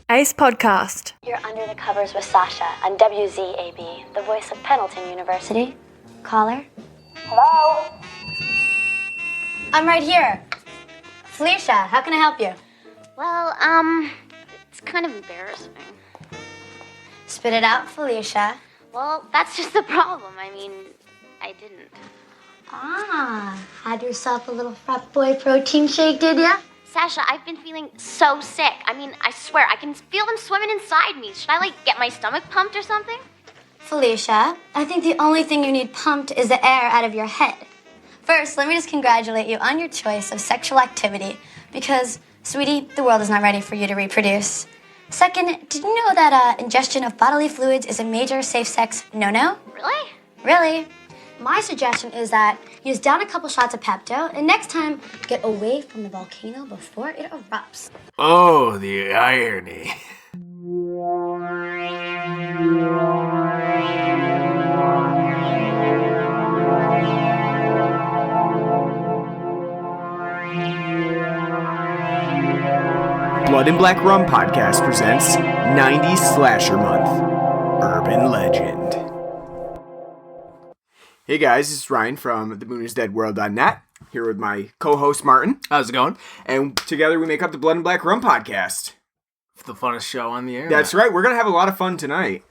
Ace Podcast. You're under the covers with Sasha on WZAB, the voice of Pendleton University. Caller? Hello? I'm right here. Felicia, how can I help you? Well, it's kind of embarrassing. Spit it out, Felicia. Well, that's just the problem. I mean, I didn't. Had yourself a little frat boy protein shake, did ya? Sasha, I've been feeling so sick. I mean, I swear, I can feel them swimming inside me. Should I, get my stomach pumped or something? Felicia, I think the only thing you need pumped is the air out of your head. First, let me just congratulate you on your choice of sexual activity because, sweetie, the world is not ready for you to reproduce. Second, did you know that ingestion of bodily fluids is a major safe sex no-no? Really? Really? My suggestion is that you just down a couple shots of Pepto and next time get away from the volcano before it erupts. Oh, the irony. Blood and Black Rum Podcast presents 90s Slasher Month, Urban Legend. Hey guys, this is Ryan from themooninsdeadworld.net, here with my co-host Martin. How's it going? And together we make up the Blood and Black Rum Podcast. The funnest show on the air. That's right, we're going to have a lot of fun tonight.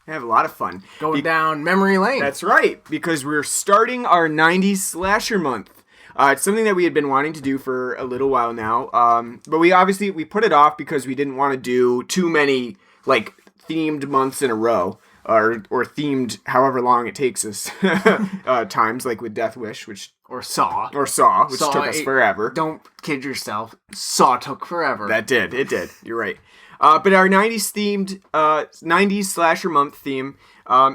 Have a lot of fun. Going down memory lane. That's right, because we're starting our 90s Slasher Month. It's something that we had been wanting to do for a little while now, but we put it off because we didn't want to do too many, themed months in a row. Or themed however long it takes us times, like with Death Wish, Or Saw, which took us forever. Don't kid yourself. Saw took forever. It did. You're right. But our 90s themed 90s Slasher Month theme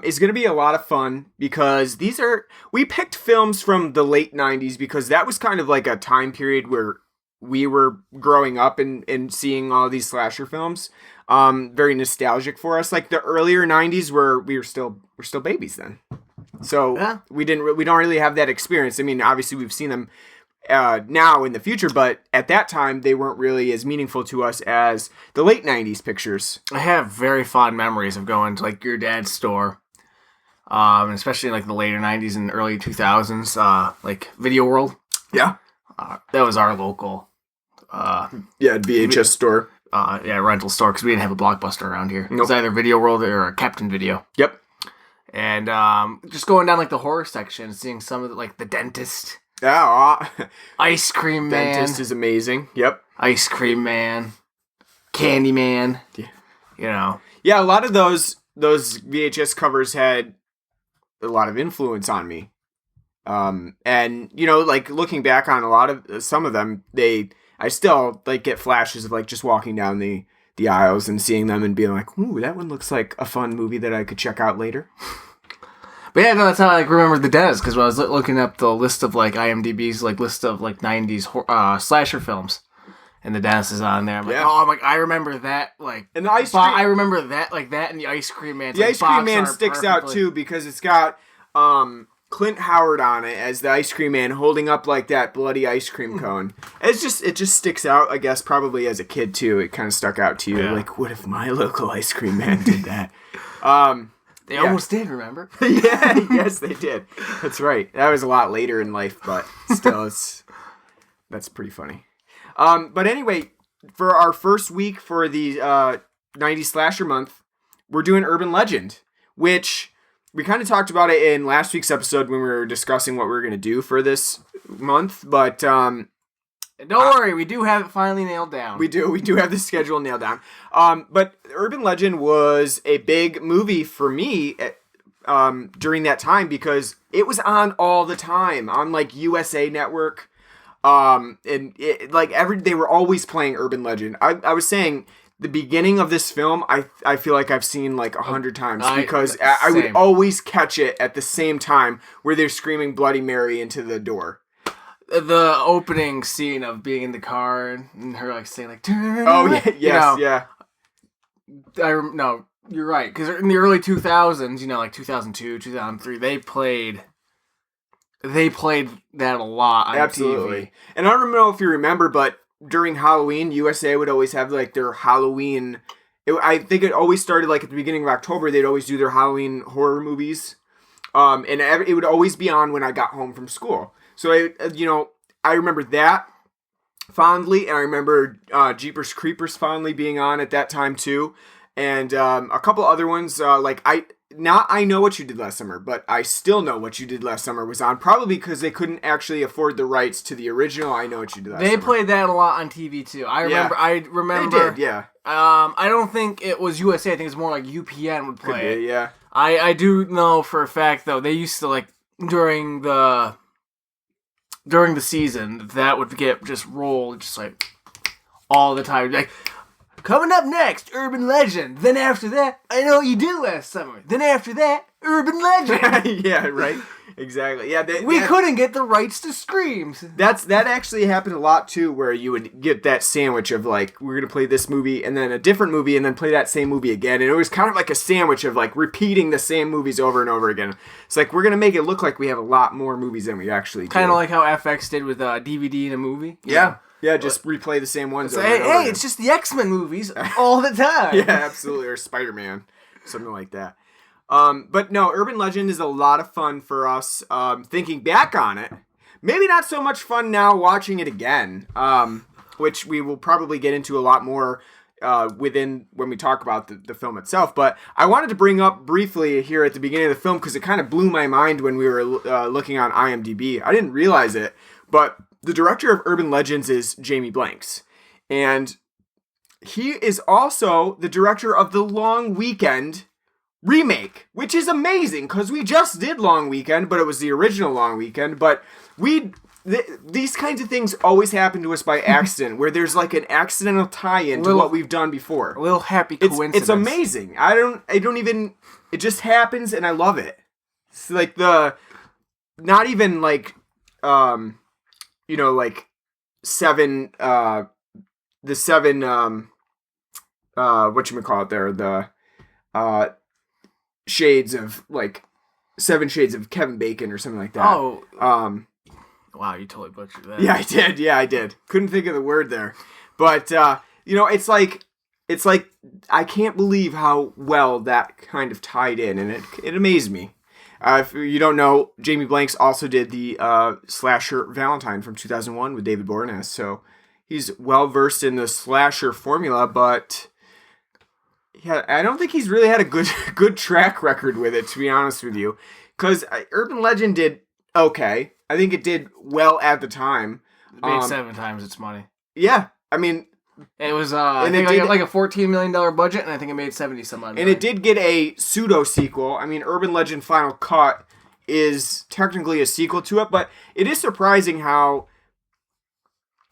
is going to be a lot of fun because we picked films from the late 90s because that was kind of like a time period where we were growing up and seeing all these slasher films. Very nostalgic for us. Like the earlier 90s we're still babies then. So yeah. We don't really have that experience. I mean, obviously we've seen them now in the future, but at that time they weren't really as meaningful to us as the late 90s pictures. I have very fond memories of going to your dad's store. Especially in the later 90s and early 2000s, Video World. Yeah. That was our local VHS store. Rental store, because we didn't have a Blockbuster around here. Nope. It was either Video World or Captain Video. Yep. And just going down the horror section, seeing some of the Dentist. Yeah. Ice Cream Man. Dentist is amazing. Yep. Ice Cream Man. Candyman. Yeah. Yeah, a lot of those VHS covers had a lot of influence on me. And looking back on a lot of some of them, I still get flashes of just walking down the aisles and seeing them and being like, ooh, that one looks like a fun movie that I could check out later. But yeah, no, that's how I remembered The Dentist, because when I was looking up the list of IMDb's list of 90s slasher films, and The Dentist is on there. I remember that and the ice cream. I remember that that and the Ice Cream Man. The Ice Cream Man sticks out too because it's got Clint Howard on it as the Ice Cream Man holding up that bloody ice cream cone. It just sticks out, I guess, probably as a kid too. It kind of stuck out to you. Yeah. What if my local Ice Cream Man did that? They almost did, remember? Yeah, yes, they did. That's right. That was a lot later in life, but still, that's pretty funny. But anyway, for our first week for the 90s Slasher Month, we're doing Urban Legend, which we kind of talked about it in last week's episode when we were discussing what we were going to do for this month, but don't worry, we do have it finally nailed down. We do have the schedule nailed down. But Urban Legend was a big movie for me during that time because it was on all the time on USA Network. And they were always playing Urban Legend. I was saying the beginning of this film, I feel like I've seen 100 times because I would always catch it at the same time where they're screaming Bloody Mary into the door. The opening scene of being in the car and her saying oh yeah, yes, yeah. No, you're right, because in the early 2000s, 2002, 2003, they played that a lot on Absolutely. TV. And I don't know if you remember, but during Halloween, USA would always have their Halloween I think it always started like at the beginning of October. They'd always do their Halloween horror movies, and it would always be on when I got home from school. So I remember that fondly, and I remember Jeepers Creepers fondly being on at that time too, and a couple other ones I Know What You Did Last Summer, but I Still Know What You Did Last Summer was on, probably because they couldn't actually afford the rights to the original I Know What You Did Last Summer. They played that a lot on TV too. I remember. They did, yeah. I don't think it was USA. I think it's more like UPN would play it. Yeah. I do know for a fact though, they used to like during the season that would get just rolled just like all the time. Like, coming up next, Urban Legend. Then after that, I Know What You Did Last Summer. Then after that, Urban Legend. Yeah, right. Exactly. Yeah, we couldn't get the rights to Screams. That actually happened a lot too, where you would get that sandwich of like, we're gonna play this movie and then a different movie and then play that same movie again, and it was kind of like a sandwich of like repeating the same movies over and over again. It's like, we're gonna make it look like we have a lot more movies than we actually do. Kind of like how FX did with DVD and a movie. Yeah. Yeah, just replay the same ones. Hey, it's just the X-Men movies all the time. Yeah, absolutely. Or Spider-Man, something like that. But no, Urban Legend is a lot of fun for us. Thinking back on it, maybe not so much fun now watching it again. Which we will probably get into a lot more when we talk about the film itself. But I wanted to bring up briefly here at the beginning of the film because it kind of blew my mind when we were looking on IMDb. I didn't realize it, but the director of Urban Legends is Jamie Blanks, and he is also the director of the Long Weekend remake, which is amazing because we just did Long Weekend, but it was the original Long Weekend. But these kinds of things always happen to us by accident, where there's like an accidental tie-in to what we've done before. A little happy coincidence. It's amazing. I don't even. It just happens, and I love it. It's like not even like like seven, the seven, whatchamacallit there, the, shades of, like, 7 Shades of Kevin Bacon or something like that. Oh. Wow, you totally butchered that. Yeah, I did. Couldn't think of the word there. But, it's like, I can't believe how well that kind of tied in, and it amazed me. If you don't know, Jamie Blanks also did the slasher Valentine from 2001 with David Boreanaz, so he's well versed in the slasher formula. But yeah, I don't think he's really had a good track record with it, to be honest with you. Because Urban Legend did okay. I think it did well at the time. It made 7 times its money. Yeah, I mean. It was like a $14 million budget, and I think it made 70 some odd. And it did get a pseudo sequel. I mean, Urban Legend Final Cut is technically a sequel to it, but it is surprising how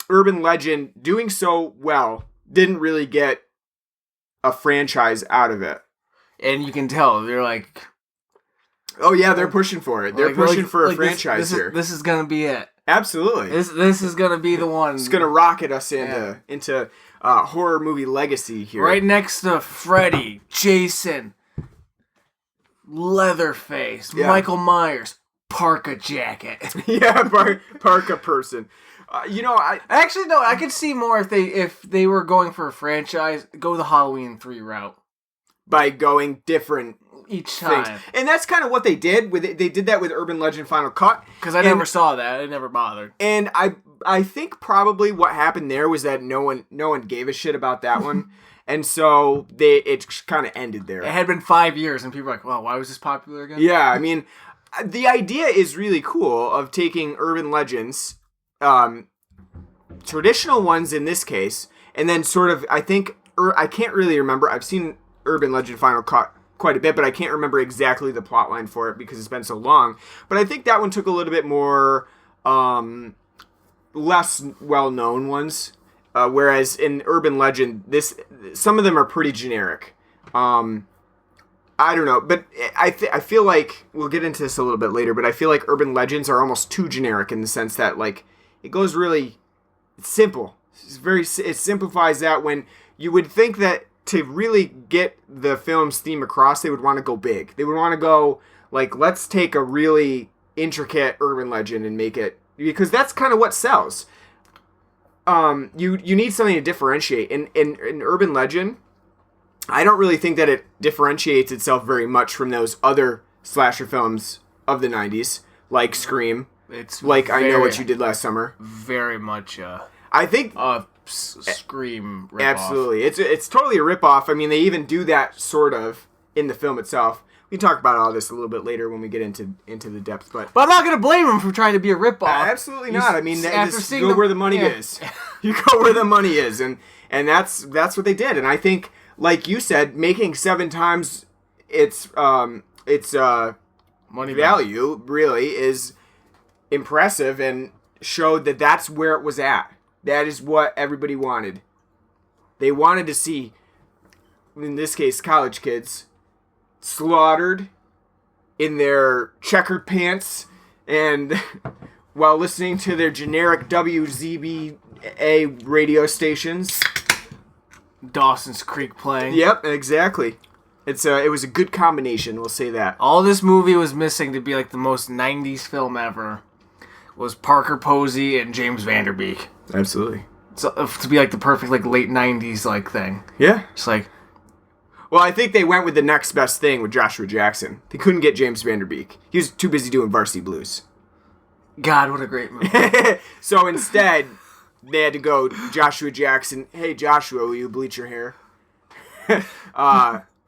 Urban Legend, doing so well, didn't really get a franchise out of it. And you can tell they're like, oh yeah, they're pushing for it. They're pushing for a franchise here. This is gonna be it. Absolutely. This is gonna be the one. It's gonna rocket us into horror movie legacy here. Right next to Freddy, Jason, Leatherface, Michael Myers, parka jacket. Yeah, parka person. I could see more if they were going for a franchise, go the Halloween 3 route by going different each time. Things. And that's kind of what they did they did that with Urban Legend Final Cut, because I never saw that. I never bothered. And I think probably what happened there was that no one gave a shit about that one. And so it kind of ended there. It had been 5 years and people were like, well, why was this popular again? Yeah, I mean, the idea is really cool of taking urban legends, traditional ones in this case, and then sort of, I can't really remember. I've seen Urban Legend Final Cut quite a bit, but I can't remember exactly the plot line for it because it's been so long. But I think that one took a little bit more less well-known ones, whereas in Urban Legend, some of them are pretty generic. I don't know, but I feel like we'll get into this a little bit later. But I feel like Urban Legends are almost too generic in the sense that like it goes really simple. It simplifies that when you would think that to really get the film's theme across, they would want to go big. They would want to go like, let's take a really intricate urban legend and make it, because that's kind of what sells. You need something to differentiate. In urban legend, I don't really think that it differentiates itself very much from those other slasher films of the 90s, like Scream. It's like I Know What You Did Last Summer. Very much I think Scream ripoff. Absolutely. It's totally a ripoff. I mean, they even do that sort of in the film itself. We can talk about all this a little bit later when we get into the depth, but I'm not going to blame him for trying to be a ripoff. Absolutely not. I mean, just go where the money is. Yeah. You go where the money is, and that's what they did. And I think, like you said, making 7 times its money value really is impressive, and showed that that's where it was at. That is what everybody wanted. They wanted to see, in this case, college kids slaughtered in their checkered pants and while listening to their generic WZBA radio stations. Dawson's Creek playing. Yep, exactly. It was a good combination, we'll say that. All this movie was missing to be like the most 90s film ever was Parker Posey and James Vanderbeek. Absolutely. So, to be like the perfect like late 90s like thing. Yeah. It's like... Well, I think they went with the next best thing with Joshua Jackson. They couldn't get James Vanderbeek. He was too busy doing Varsity Blues. God, what a great movie. So instead, they had to go Joshua Jackson. Hey, Joshua, will you bleach your hair?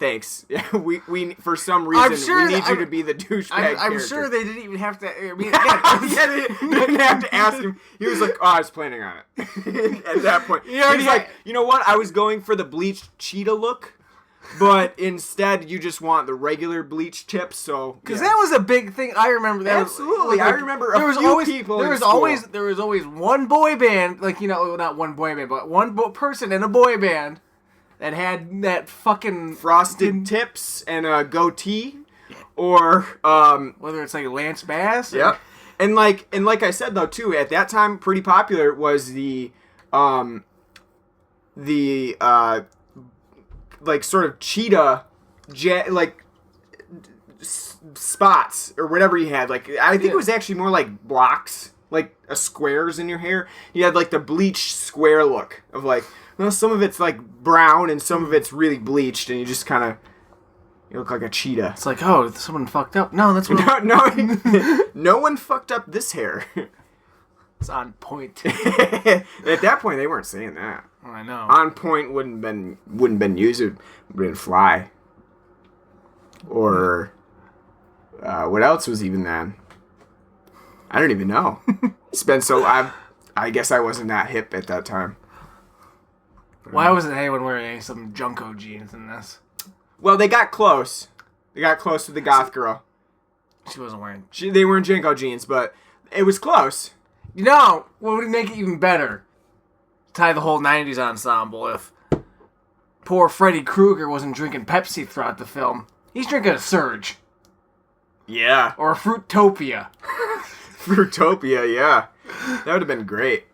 Thanks. We for some reason, we need you to be the douchebag I'm character. sure they didn't even have to... I mean, yeah, they didn't have to ask him. He was like, oh, I was planning on it. At that point. He was like, you know what? I was going for the bleached cheetah look. But instead, you just want the regular bleach tips, so... Because that was a big thing. I remember that. Absolutely. I remember a few people There was always one boy band, like, you know, not one boy band, but one person in a boy band that had that fucking... frosted tips and a goatee, or... whether it's like Lance Bass? Or... Yep. And like I said, though, too, at that time, pretty popular was the like sort of cheetah spots or whatever you had. Like I think it was actually more like blocks, like squares in your hair. You had like the bleached square look of like, well, some of it's like brown and some of it's really bleached, and you just kind of you look like a cheetah. It's like, oh, someone fucked up. No, that's what no one fucked up this hair. It's on point. At that point, they weren't saying that. Oh, I know. On point wouldn't been used. It would been fly. Or what else was even that? I don't even know. It's been so. I guess I wasn't that hip at that time. Why wasn't anyone wearing some Junko jeans in this? Well, they got close. They got close to the goth girl. She wasn't wearing. They were in Junko jeans, but it was close. You know, what would make it even better? Tie the whole 90s ensemble if poor Freddy Krueger wasn't drinking Pepsi throughout the film. He's drinking a Surge. Yeah. Or a Fruitopia. Fruitopia, yeah. That would have been great.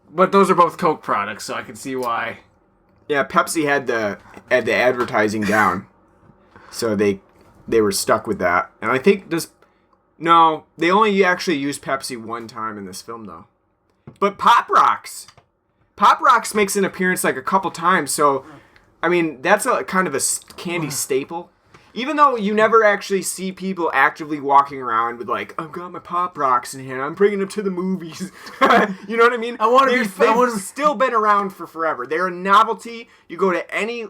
But those are both Coke products, so I can see why. Yeah, Pepsi had the advertising down. So they were stuck with that. And I think no, they only actually used Pepsi one time in this film, though. But Pop Rocks makes an appearance like a couple times, so, I mean, that's a kind of a candy staple. Even though you never actually see people actively walking around with, like, I've got my Pop Rocks in here, I'm bringing them to the movies. You know what I mean? They've still been around for forever. They're a novelty. You go to any...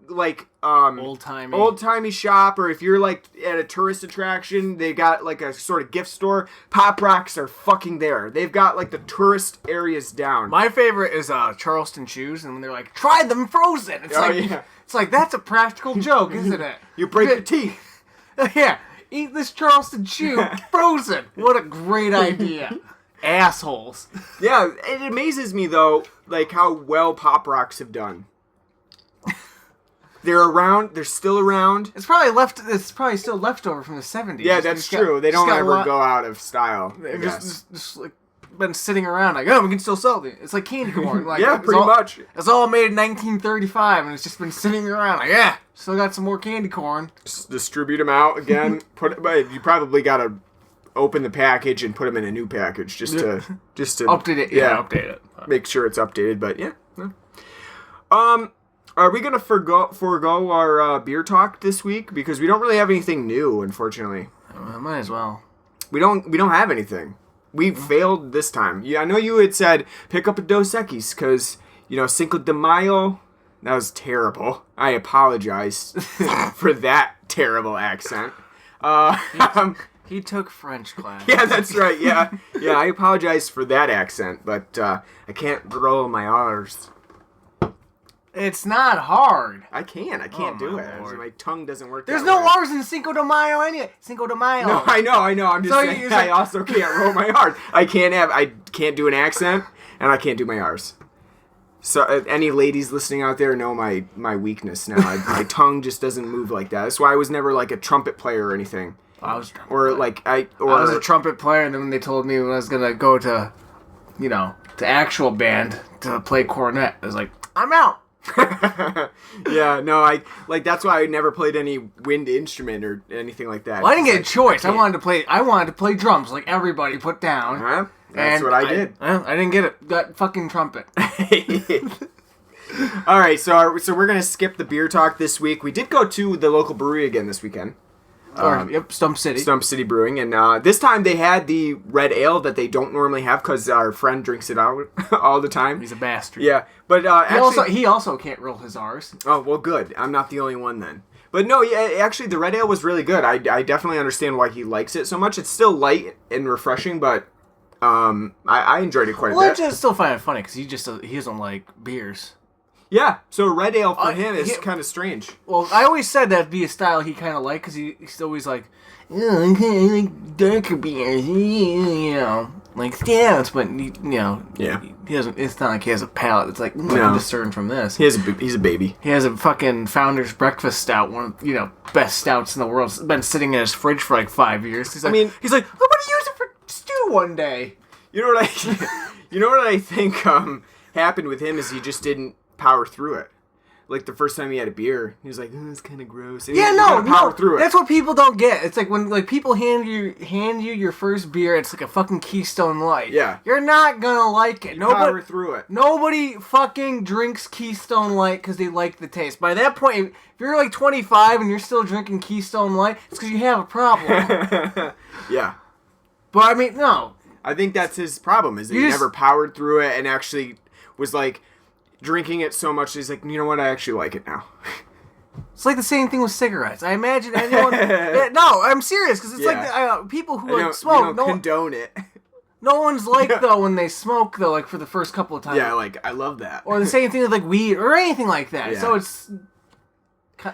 like old-timey shop, or if you're like at a tourist attraction, they got like a sort of gift store. Pop Rocks are fucking there. They've got like the tourist areas down. My favorite is Charleston Chews, and when they're like, try them frozen. It's like that's a practical joke, isn't it? You break your teeth. Yeah, eat this Charleston Chew frozen. What a great idea. Assholes. Yeah, it amazes me though, like how well Pop Rocks have done. They're around. They're still around. It's probably still leftover from the 70s. Yeah, that's true. They don't ever go out of style. They've just like been sitting around like, oh, we can still sell it. It's like candy corn. Like, yeah, pretty much. It's all made in 1935, and it's just been sitting around like, yeah, still got some more candy corn. Just distribute them out again. You probably got to open the package and put them in a new package just to update it. Yeah, update it. Make sure it's updated. But yeah. Are we gonna forego our beer talk this week because we don't really have anything new, unfortunately. Might as well. We don't have anything. We failed this time. Yeah, I know you had said pick up a Dos Equis because Cinco de Mayo. That was terrible. I apologize for that terrible accent. He took French class. Yeah, that's right. Yeah, I apologize for that accent, but I can't roll my R's. It's not hard. I can't do it. Lord. My tongue doesn't work. There's that no way. R's in Cinco de Mayo anyway. Cinco de Mayo. No, I know. I'm just saying. I also can't roll my R's. I can't do an accent, and I can't do my R's. So, any ladies listening out there know my weakness now. My tongue just doesn't move like that. That's why I was never like a trumpet player or anything. I was a a trumpet player, and then when they told me when I was gonna go to, to actual band to play cornet, I was like, I'm out. Yeah, no, that's why I never played any wind instrument or anything like that. Well, I didn't get a choice. I wanted to play drums like everybody put down. Huh? That's what I did. I didn't get it. Got fucking trumpet. All right, so we're gonna skip the beer talk this week. We did go to the local brewery again this weekend. Stump City. Stump City Brewing, and this time they had the red ale that they don't normally have because our friend drinks it out all the time. He's a bastard. Yeah, but he also can't roll his R's. Oh well, good. I'm not the only one then. But no, yeah, actually the red ale was really good. I definitely understand why he likes it so much. It's still light and refreshing, but I enjoyed it quite a bit. Well, I just still find it funny because he doesn't like beers. Yeah, so red ale for him is kind of strange. Well, I always said that'd be a style he kind of liked because he's always like, I like darker beers, like stouts, but Yeah. he doesn't. It's not like he has a palate. It's like I can discern from this. He's a baby. He has a fucking Founder's Breakfast Stout, one of best stouts in the world. It's been sitting in his fridge for like 5 years. He's like, I'm gonna use it for stew one day. You know what I think happened with him is he just didn't power through it. Like the first time he had a beer, he was like, "Oh, it's kind of gross." And power through it. That's what people don't get. It's like when people hand you your first beer, it's like a fucking Keystone Light. Yeah, you're not gonna like it. Power through it. Nobody fucking drinks Keystone Light because they like the taste. By that point, if you're like 25 and you're still drinking Keystone Light, it's because you have a problem. Yeah, but I mean, no. I think that's his problem. Is that he never powered through it and actually was like drinking it so much. He's like, you know what? I actually like it now. It's like the same thing with cigarettes. I imagine anyone. No, I'm serious because it's like people who like smoke. You don't condone it. No one's like though when they smoke though, like for the first couple of times. Yeah, like I love that. Or the same thing with like weed or anything like that. Yeah. So it's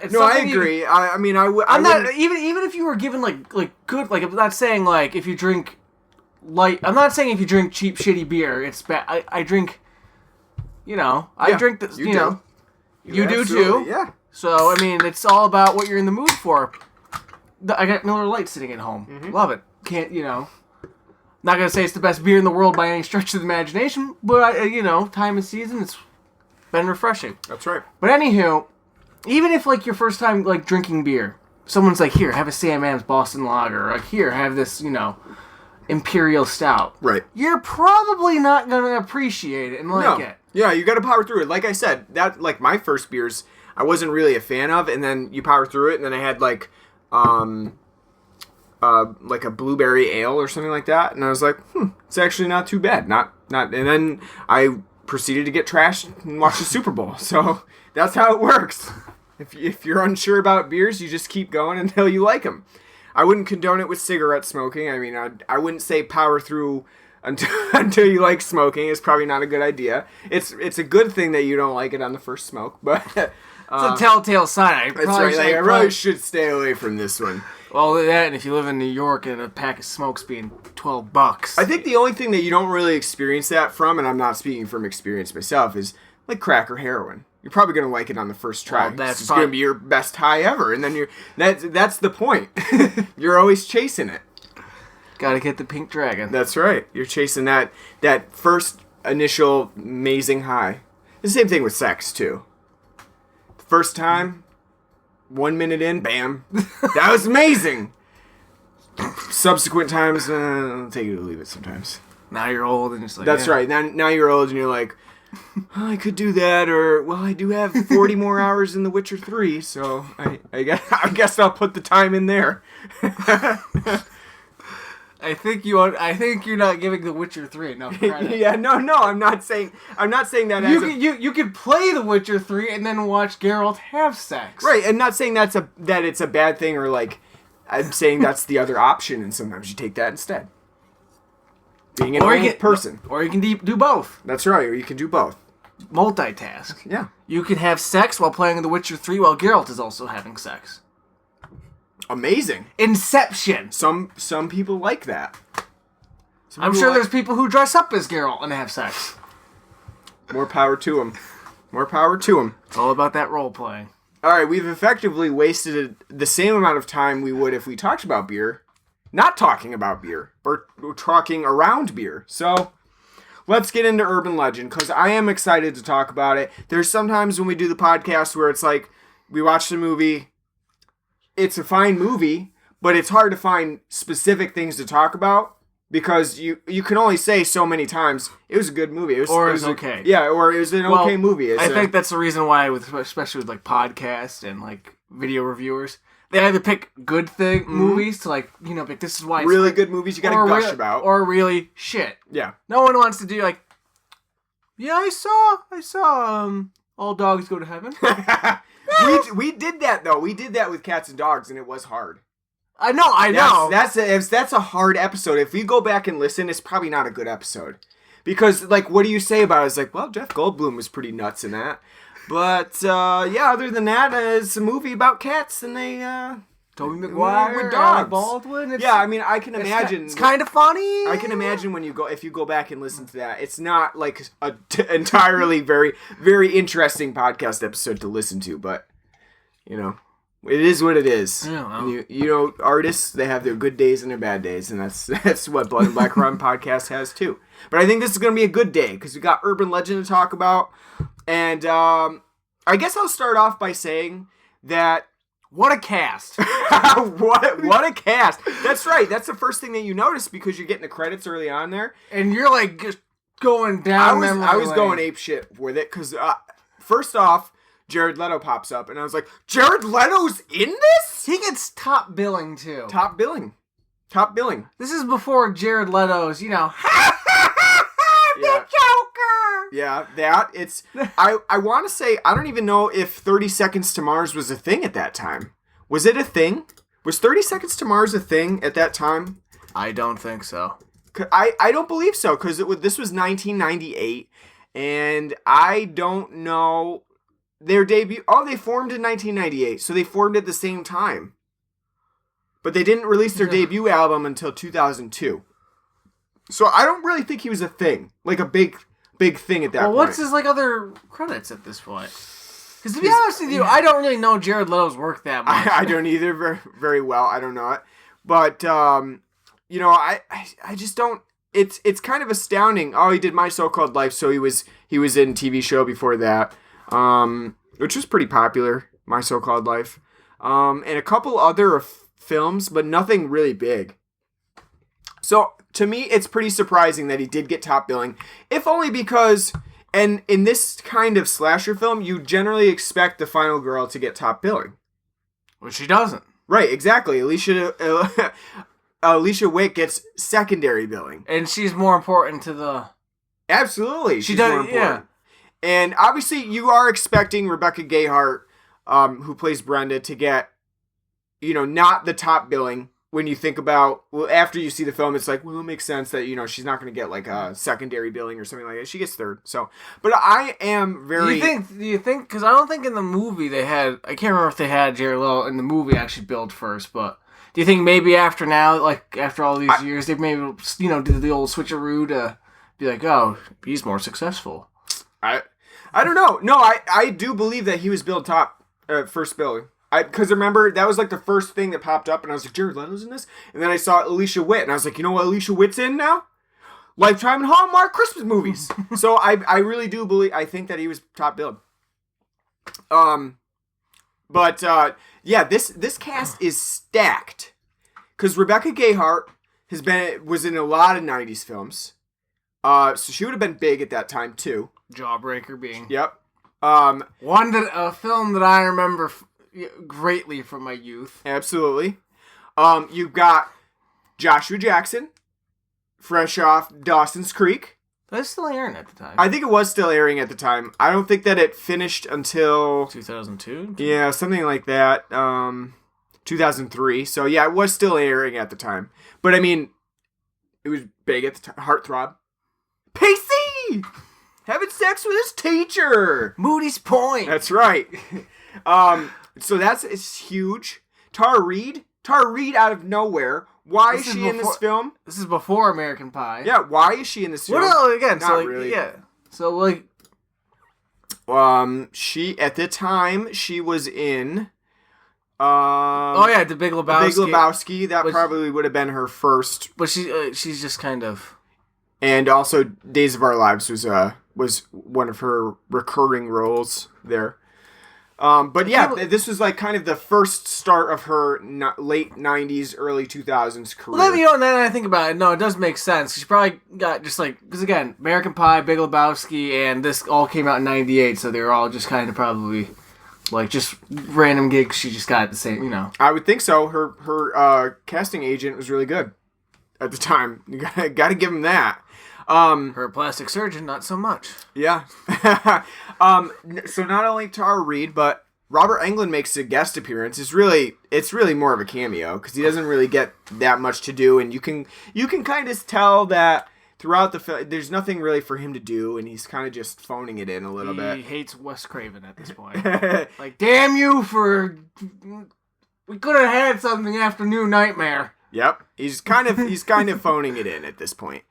no, I agree. I'm not even if you were given like good like I'm not saying like if you drink light. I'm not saying if you drink cheap shitty beer it's bad. I drink. I drink this. You know, you do too. Yeah. So I mean, it's all about what you're in the mood for. I got Miller Lite sitting at home. Mm-hmm. Love it. Can't Not gonna say it's the best beer in the world by any stretch of the imagination, but time and season, it's been refreshing. That's right. But anywho, even if like your first time like drinking beer, someone's like, "Here, have a Sam Adams Boston Lager," or like, "Here, have this," Imperial Stout. Right. You're probably not gonna appreciate it and like it. Yeah, you got to power through it. Like I said, that like my first beers, I wasn't really a fan of, and then you power through it, and then I had like a blueberry ale or something like that, and I was like, it's actually not too bad. Not, and then I proceeded to get trashed and watch the Super Bowl. So that's how it works. If you're unsure about beers, you just keep going until you like them. I wouldn't condone it with cigarette smoking. I mean, I wouldn't say power through until you like smoking. It's probably not a good idea. It's a good thing that you don't like it on the first smoke, but it's a telltale sign. That's right. I really should stay away from this one. Well, that, and if you live in New York and a pack of smokes being $12. I think the only thing that you don't really experience that from, and I'm not speaking from experience myself, is like crack or heroin. You're probably gonna like it on the first try. Well, it's gonna be your best high ever, and then that's the point. You're always chasing it. Gotta get the pink dragon. That's right. You're chasing that first initial amazing high. The same thing with sex too. The first time, 1 minute in, bam, that was amazing. Subsequent times, I'll take it or leave it sometimes. Now you're old and it's like that's right. Now you're old and you're like, I could do that, or, well, I do have 40 more hours in The Witcher 3, so I guess I'll put the time in there. I think you're not giving The Witcher 3 enough credit. Yeah, no, I'm not saying that You could play The Witcher 3 and then watch Geralt have sex. Right, and not saying that it's a bad thing, or like, I'm saying that's the other option, and sometimes you take that instead. Being an old person. Or you can do both. That's right, or you can do both. Multitask. Yeah. You can have sex while playing The Witcher 3 while Geralt is also having sex. Amazing. Inception. Some people like that. I'm sure there's people who dress up as Geralt and have sex. More power to them. More power to them. It's all about that role playing. All right, we've effectively wasted the same amount of time we would if we talked about beer. Not talking about beer, but talking around beer. So, let's get into urban legend, because I am excited to talk about it. There's sometimes when we do the podcast where it's like, we watch the movie, it's a fine movie, but it's hard to find specific things to talk about, because you can only say so many times, it was a good movie. It was okay. Yeah, or it was an okay movie. I think that's the reason why, especially with like podcasts and like video reviewers, they either pick good movies to like, like this is why it's really good movies you gotta gush about. Or really shit. Yeah. No one wants to do like, yeah, I saw All Dogs Go to Heaven. we did that though. We did that with Cats and Dogs, and it was hard. I know. That's a hard episode. If we go back and listen, it's probably not a good episode. Because, like, what do you say about it? It's like, well, Jeff Goldblum was pretty nuts in that. But, yeah, other than that, it's a movie about cats, and they, Tobey Maguire, with dogs. Baldwin. Yeah, I mean, I can imagine. It's kind of funny. I can imagine if you go back and listen to that, it's not like a entirely very, very interesting podcast episode to listen to, but, it is what it is. Yeah, And artists, they have their good days and their bad days, and that's what Blood and Black Rum podcast has too. But I think this is going to be a good day, because we got urban legend to talk about, and I guess I'll start off by saying that what a cast! what a cast! That's right. That's the first thing that you notice, because you're getting the credits early on there, and you're like just going down. I was going ape shit with it, because first off, Jared Leto pops up, and I was like, Jared Leto's in this? He gets top billing too. Top billing. This is before Jared Leto's, Yeah. Joker. Yeah, it's. I want to say, I don't even know if 30 Seconds to Mars was a thing at that time. Was it a thing? Was 30 Seconds to Mars a thing at that time? I don't think so. I don't believe so, because this was 1998, and I don't know their debut. Oh, they formed in 1998, so they formed at the same time. But they didn't release their debut album until 2002. So I don't really think he was a thing, like a big thing at that point. Well, what's his other credits at this point? Because to be honest with you, I don't really know Jared Leto's work that much. I don't either very, very well. I don't know it, but I just don't. It's kind of astounding. Oh, he did My So-Called Life, so he was in TV show before that, which was pretty popular. My So-Called Life, and a couple other films, but nothing really big. So to me, it's pretty surprising that he did get top billing, if only because, and in this kind of slasher film, you generally expect the final girl to get top billing. Which she doesn't. Right, exactly. Alicia Witt gets secondary billing. And she's more important to the... Absolutely. She's more important. Yeah. And obviously, you are expecting Rebecca Gayheart, who plays Brenda, to get, not the top billing. When you think about, after you see the film, it's like, well, it makes sense that, she's not going to get like a secondary billing or something like that. She gets third. So, but I am very... Do you think, because I don't think in the movie they had, I can't remember if they had Jared Leto in the movie actually billed first, but do you think maybe after now, like after all these years, they maybe, did the old switcheroo to be like, oh, he's more successful? I don't know. No, I do believe that he was billed top, first billing. Because remember, that was like the first thing that popped up, and I was like, Jared Leto's in this? And then I saw Alicia Witt, and I was like, you know what Alicia Witt's in now? Lifetime and Hallmark Christmas movies. So I really do believe, I think that he was top billed. But this cast is stacked. Because Rebecca Gayheart was in a lot of 90s films. So she would have been big at that time, too. Jawbreaker being. Yep. A film that I remember greatly from my youth. Absolutely. You've got Joshua Jackson, fresh off Dawson's Creek. That was still airing at the time. I think it was still airing at the time. I don't think that it finished until 2002? Yeah, something like that. 2003. So yeah, it was still airing at the time. But I mean, it was big at the time. Heartthrob. Pacey! Having sex with his teacher! Moody's Point! That's right. So it's huge. Tara Reid out of nowhere. Why is she in this film? This is before American Pie. Yeah, why is she in this film? Well, again, Not so like, really. yeah. So like, she at the time she was in. The Big Lebowski. Big Lebowski. That probably would have been her first. But she's just kind of. And also, Days of Our Lives was one of her recurring roles there. But yeah, this was like kind of the first start of her late 90s, early 2000s career. Well, now that I think about it, no, it does make sense. She probably got just like, because again, American Pie, Big Lebowski, and this all came out in 98, so they were all just kind of probably like just random gigs she just got at the same, I would think so. Her casting agent was really good at the time. You gotta give him that. Her plastic surgeon, not so much. Yeah. So not only Tara Reid, but Robert Englund makes a guest appearance. It's really more of a cameo because he doesn't really get that much to do, and you can kind of tell that throughout the film there's nothing really for him to do, and he's kind of just phoning it in a little bit. He hates Wes Craven at this point. Like, damn you for we could have had something after New Nightmare. Yep. He's kind of phoning it in at this point.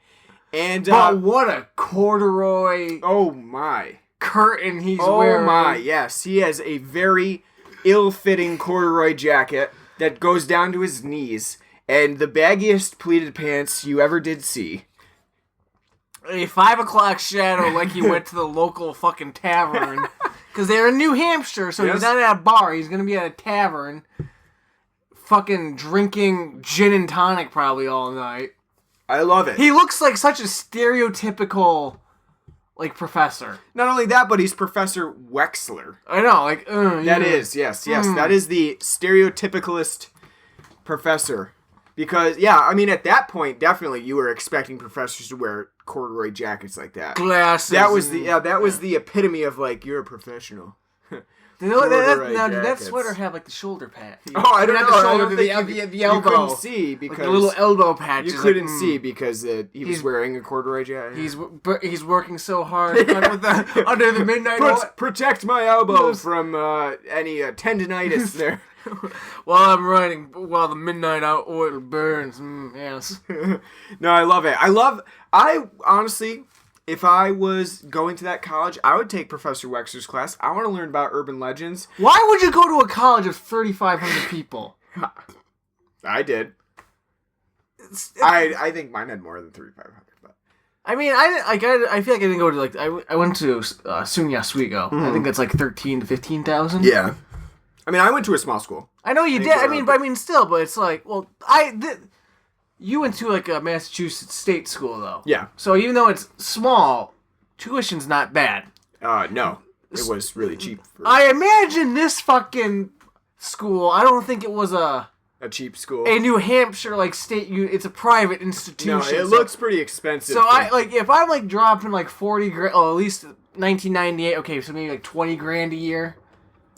And but what a corduroy oh my curtain he's wearing. Oh my, yes. He has a very ill-fitting corduroy jacket that goes down to his knees and the baggiest pleated pants you ever did see. A 5 o'clock shadow like he went to the local fucking tavern. Because they're in New Hampshire, so he's not at a bar. He's going to be at a tavern fucking drinking gin and tonic probably all night. I love it. He looks like such a stereotypical, like, professor. Not only that, but he's Professor Wexler. I know, like, that is, yes. That is the stereotypicalist professor. Because, yeah, I mean, at that point, definitely you were expecting professors to wear corduroy jackets like that. Glasses. That was the epitome of, like, you're a professional. Did that sweater have like the shoulder pad? Oh, I don't know. The shoulder, the elbow. You couldn't see because like the little elbow patches. You couldn't see because he was wearing a corduroy jacket. He's working so hard under the midnight oil. Protect my elbow from any tendinitis there. While the midnight oil burns. Yes. No, I love it. I honestly. If I was going to that college, I would take Professor Wexler's class. I want to learn about urban legends. Why would you go to a college of 3,500 people? I did. I think mine had more than 3,500. But I mean, I feel like I didn't go to I went to SUNY Oswego. Mm-hmm. I think that's like 13,000 to 15,000. Yeah. I mean, I went to a small school. I know you did. I mean, still, but it's like, well, you went to like a Massachusetts state school though. Yeah. So even though it's small, tuition's not bad. No. It was really cheap. I imagine this fucking school, I don't think it was a cheap school. A New Hampshire like state it's a private institution. No, it looks pretty expensive. So if I'm like dropping like 40 grand, at least 1998, okay, so maybe like 20 grand a year.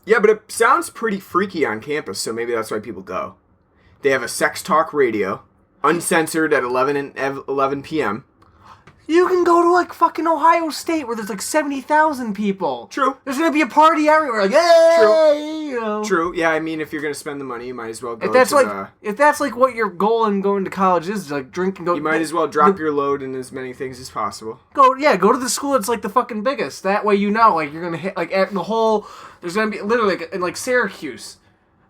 Yeah, but it sounds pretty freaky on campus, so maybe that's why people go. They have a sex talk radio. Uncensored at 11 p.m. You can go to, like, fucking Ohio State where there's, like, 70,000 people. True. There's going to be a party everywhere. Like, hey! True. You know. True. Yeah, I mean, if you're going to spend the money, you might as well go If that's, like, what your goal in going to college is, like, drink and go... You might as well drop your load in as many things as possible. Go to the school that's, like, the fucking biggest. That way you know, like, you're going to hit, like, the whole... There's going to be, literally, like, in, like, Syracuse,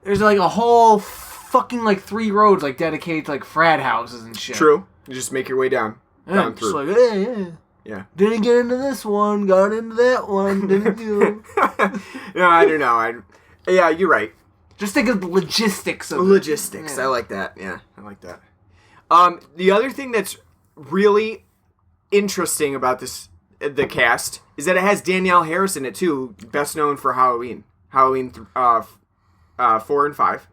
there's, like, a whole... fucking like 3 roads like dedicated to like frat houses and shit. True. You just make your way down through. Just like, yeah. Didn't get into this one, got into that one, didn't do. No, I don't know. Yeah, you're right. Just think of the logistics of logistics. Yeah. I like that. Yeah, I like that. The other thing that's really interesting about this the cast is that it has Danielle Harris in it too, best known for Halloween 4 and 5.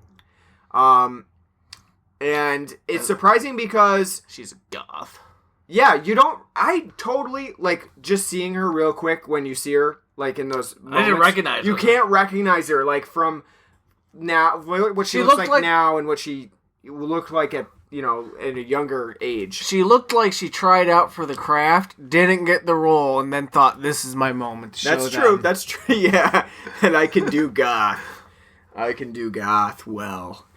And it's surprising because she's a goth. Yeah, I totally, like, just seeing her real quick when you see her, like, in those moments. I didn't recognize her. You can't recognize her, like, from now, what she looks like now and what she looked like at, at a younger age. She looked like she tried out for the craft, didn't get the role, and then thought, this is my moment to show them. That's true, yeah. And I can do goth. I can do goth well.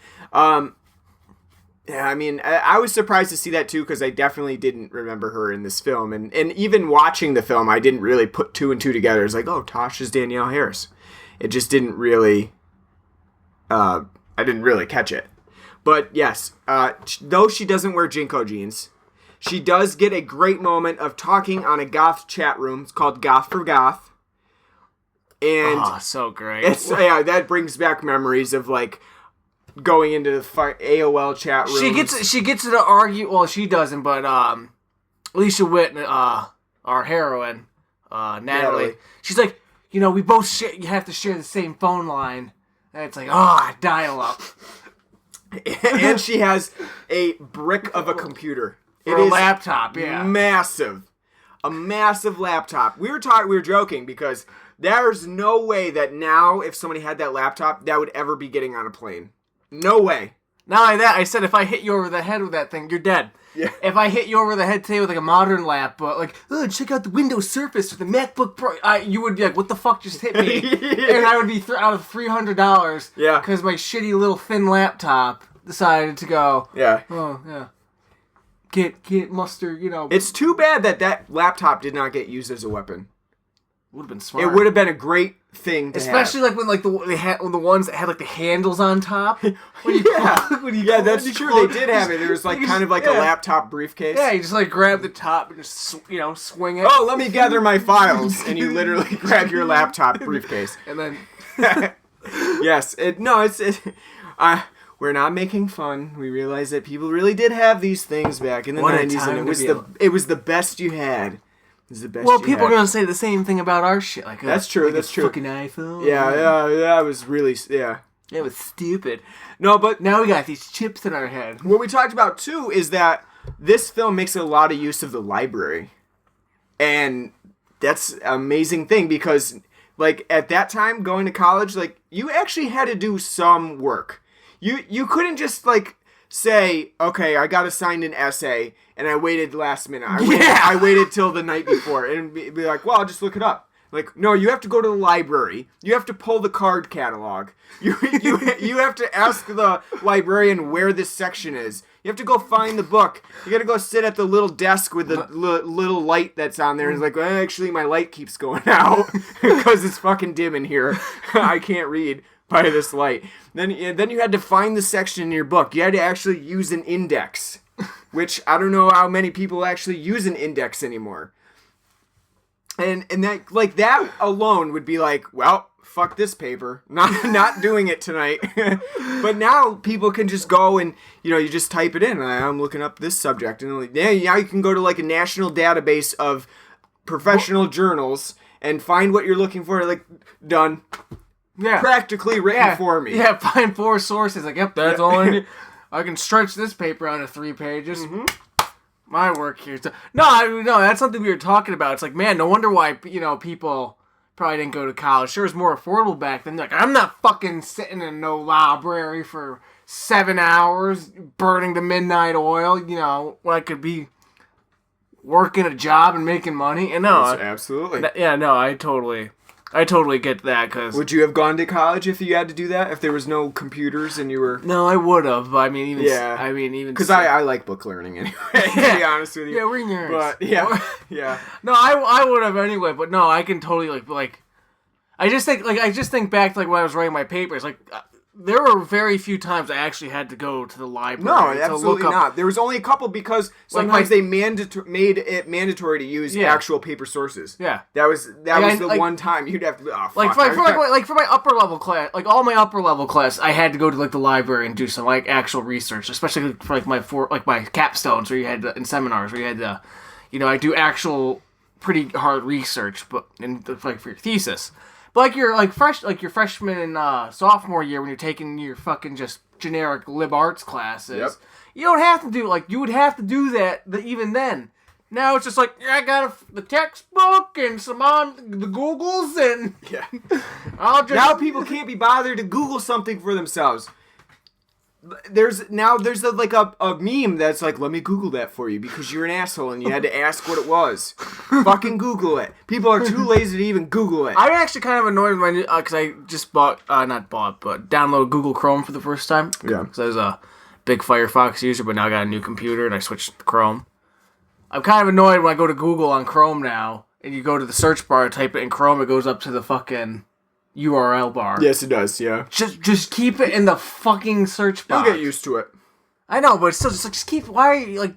Yeah, I mean, I was surprised to see that too, because I definitely didn't remember her in this film. And even watching the film, I didn't really put 2 and 2 together. It's like, oh, Tasha's Danielle Harris. It just didn't really, I didn't really catch it. But yes, though she doesn't wear Jinko jeans, she does get a great moment of talking on a goth chat room. It's called Goth for Goth. And so great. That brings back memories of, like, going into the AOL chat room. She gets to argue. Well, she doesn't, but Alicia Witt, our heroine, Natalie. She's like, we both you have to share the same phone line. And it's like, dial up. And she has a brick of a computer. It is a laptop. Yeah, massive, a massive laptop. We were joking because there's no way that now if somebody had that laptop that would ever be getting on a plane. No way. Not only that, I said if I hit you over the head with that thing, you're dead. Yeah. If I hit you over the head today with like a modern lap, but like, check out the Windows Surface with the MacBook Pro, you would be like, what the fuck just hit me? Yeah. And I would be out of $300. Yeah. Because my shitty little thin laptop decided to go. Yeah. Oh, yeah. Get muster, It's too bad that laptop did not get used as a weapon. Would have been smart. It would have been a great thing to especially have. Like when like the ones that had like the handles on top. That's true. They did have it. There was like kind of like a laptop briefcase. Yeah, you just like grab the top and just swing it. Oh, let me gather my files, and you literally grab your laptop briefcase, and then yes, we're not making fun. We realize that people really did have these things back in the 90s, and it was the best you had. Well, people are gonna say the same thing about our shit. Like that's true. Like that's true. Fucking iPhone. Yeah. It was really It was stupid. No, but now we got these chips in our head. What we talked about too is that this film makes a lot of use of the library, and that's an amazing thing because, like, at that time going to college, like, you actually had to do some work. You couldn't just like say, okay, I got assigned an essay, and I waited last minute. I waited till the night before, and be like, well, I'll just look it up. Like, no, you have to go to the library. You have to pull the card catalog. You have to ask the librarian where this section is. You have to go find the book. You got to go sit at the little desk with the little light that's on there. And it's like, well, actually, my light keeps going out because it's fucking dim in here. I can't read by this light. Then you had to find the section in your book. You had to actually use an index, which I don't know how many people actually use an index anymore. And that, like, that alone would be like, well, fuck this paper. Not doing it tonight. But now people can just go and, you just type it in. I'm looking up this subject. And now you can go to, like, a national database of professional journals and find what you're looking for. Like, done. Yeah. Practically written for me. Yeah, find 4 sources. Like, yep, that's all I need. I can stretch this paper onto 3 pages. Mm-hmm. My work here. No, that's something we were talking about. It's like, man, no wonder why, people probably didn't go to college. Sure, it was more affordable back then. Like, I'm not fucking sitting in no library for 7 hours burning the midnight oil, when I could be working a job and making money. And no, absolutely. I totally get that. Cause would you have gone to college if you had to do that? If there was no computers and you were... No, I would have. But I mean, even because I like book learning anyway. To be honest with you. Yeah, we're nerds. But yeah. No, I would have anyway. But no, I can totally like. I just think back to like when I was writing my papers. Like, there were very few times I actually had to go to the library. No, absolutely not. There was only a couple because sometimes they made it mandatory to use actual paper sources. Yeah, that was the one time you'd have to. Oh, fuck. For my upper level class, like all my upper level class, I had to go to like the library and do some like actual research, especially for like my capstones where you had to, in seminars where you had to, I do actual pretty hard research, but like for your thesis. But like your freshman and sophomore year when you're taking your fucking just generic lib arts classes, Yep. you don't have to do you would have to do that even then. Now it's just like, I got the textbook and some on the Googles and Yeah. I'll just... Now people can't be bothered to Google something for themselves. There's a meme that's like, let me Google that for you because you're an asshole and you had to ask what it was. Fucking Google it. People are too lazy to even Google it. I'm actually kind of annoyed with my new, because I just downloaded Google Chrome for the first time. Yeah. Because I was a big Firefox user, but now I got a new computer and I switched to Chrome. I'm kind of annoyed when I go to Google on Chrome now, and you go to the search bar, type it in Chrome, it goes up to the fucking URL bar. Yes, it does, yeah. Just keep it in the fucking search bar. You'll get used to it. I know, but it's still just like, just keep, why are you, like,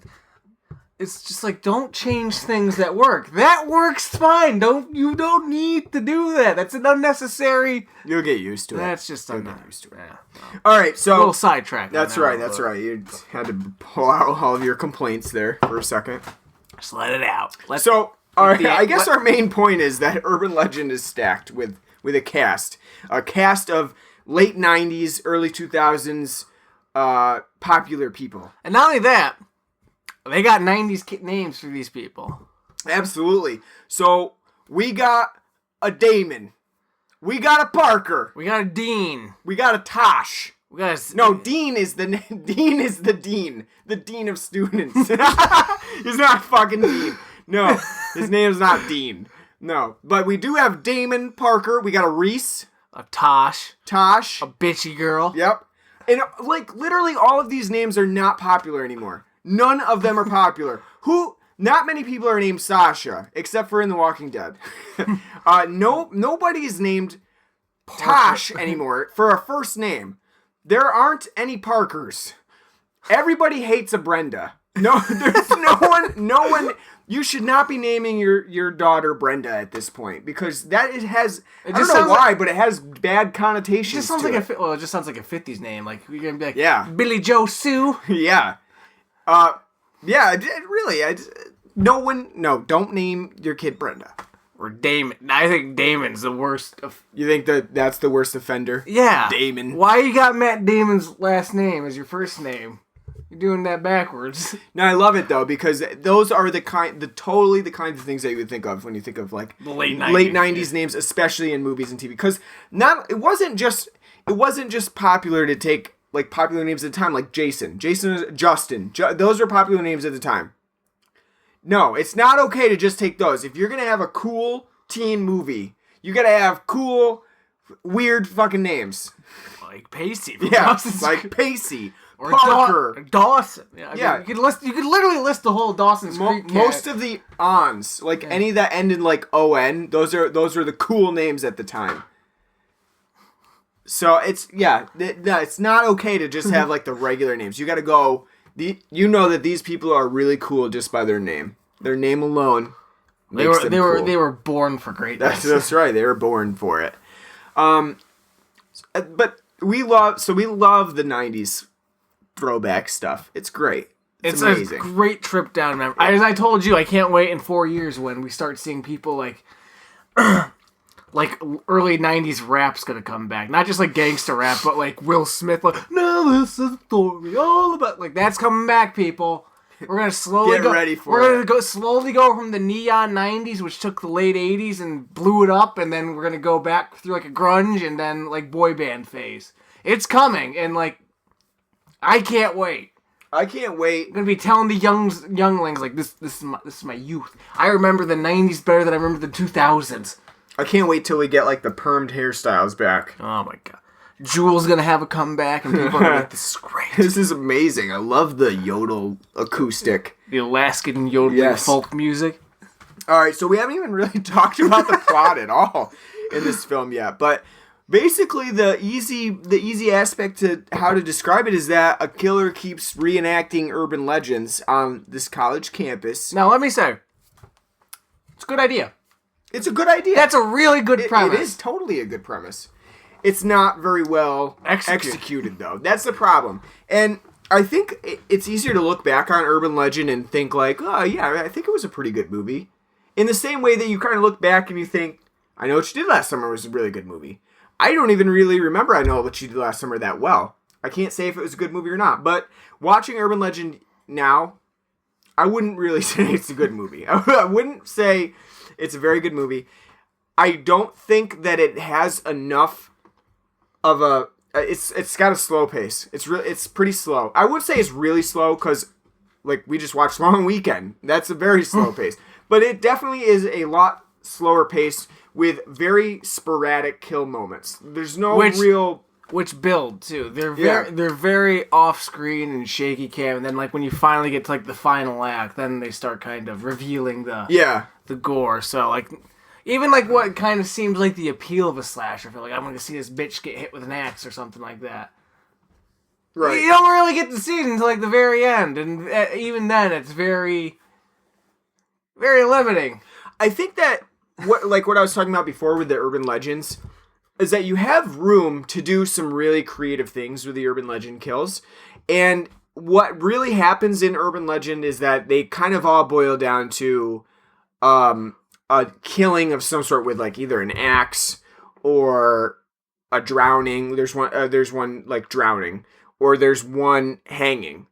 it's just like, don't change things that work. That works fine. You don't need to do that. That's an unnecessary. You'll get used to it. That's just You'll get used to it. Yeah. All right, so A little sidetrack. That's right. You had to pull out all of your complaints there for a second. Just let it out. I guess our main point is that Urban Legend is stacked with a cast of late 90s, early 2000s popular people. And not only that, they got 90s names for these people. Absolutely. So we got a Damon. We got a Parker. We got a Dean. We got a Tosh. We got a... No, Dean is the dean. The dean of students. He's not fucking Dean. No, his name's not Dean. No, but we do have Damon, Parker. We got a Reese. A Tosh. A bitchy girl. Yep. And like literally all of these names are not popular anymore. None of them are popular. Not many people are named Sasha, except for in The Walking Dead. Nobody is named Tosh anymore for a first name. There aren't any Parkers. Everybody hates a Brenda. No, there's no one. You should not be naming your daughter Brenda at this point because I don't know why, but it has bad connotations. It just sounds it just sounds like a 50s name. Like you're gonna be like, yeah, Billy Joe Sue. Yeah. Yeah, really. Don't name your kid Brenda. Or Damon. I think Damon's the worst. You think that's the worst offender? Yeah. Damon. Why you got Matt Damon's last name as your first name? You're doing that backwards. No, I love it though because those are totally the kinds of things that you would think of when you think of like the late 90s names, especially in movies and TV. Because it wasn't just popular to take like popular names at the time, like Justin. Those are popular names at the time. No, it's not okay to just take those. If you're gonna have a cool teen movie, you gotta have cool, weird fucking names. Like Pacey. Yeah, like Pacey. Or Parker. Dawson. Yeah. You could literally list the whole Dawson's Creek. Most of the ons, like any that end in like ON, those are the cool names at the time. So it's not okay to just have like the regular names. You got to go. You know that these people are really cool just by their name. Their name alone makes them cool. They were born for greatness. That's right. They were born for it. But we love the 90s throwback stuff. It's great. It's amazing. A great trip down memory. As I told you, I can't wait in 4 years when we start seeing people like like early 90s rap's gonna come back. Not just like gangster rap, but like Will Smith, like, no, this is a story all about, like, that's coming back, people. We're gonna slowly slowly go from the neon 90s, which took the late 80s and blew it up, and then we're gonna go back through like a grunge and then like boy band phase. It's coming, and like, I can't wait. I can't wait. I'm gonna be telling the younglings like this is my youth. I remember the 90s better than I remember the 2000s. I can't wait till we get like the permed hairstyles back. Oh my god. Jewel's gonna have a comeback and people are gonna be like, this is great. This is amazing. I love the yodel acoustic. The Alaskan yodeling folk music. Alright, so we haven't even really talked about the plot at all in this film yet, but basically the easy aspect to how to describe it is that a killer keeps reenacting urban legends on this college campus. Now let me say, it's a good idea. It's a good idea. That's a really good premise. It is totally a good premise. It's not very well executed, though. That's the problem. And I think it's easier to look back on Urban Legend and think like, oh, yeah, I think it was a pretty good movie. in the same way that you kind of look back and you think, I Know What You Did Last Summer was a really good movie. I don't even really remember I Know What You Did Last Summer that well. I can't say if it was a good movie or not. But watching Urban Legend now, I wouldn't really say it's a good movie. I wouldn't say it's a very good movie. I don't think that it has enough of a... It's got a slow pace. It's pretty slow. I would say it's really slow because, like, we just watched Long Weekend. That's a very slow pace. But it definitely is a lot slower pace with very sporadic kill moments. There's no real... Which build, too. They're very off-screen and shaky cam, and then, like, when you finally get to, like, the final act, then they start kind of revealing the gore. So, like... Even, like, what kind of seems like the appeal of a slasher film. Like, I'm going to see this bitch get hit with an axe or something like that. Right. You don't really get to see it until, like, the very end. And even then, it's very, very limiting. I think that, what I was talking about before with the urban legends, is that you have room to do some really creative things with the urban legend kills. And what really happens in urban legend is that they kind of all boil down to... a killing of some sort with like either an axe or a drowning. There's one like drowning, or there's one hanging.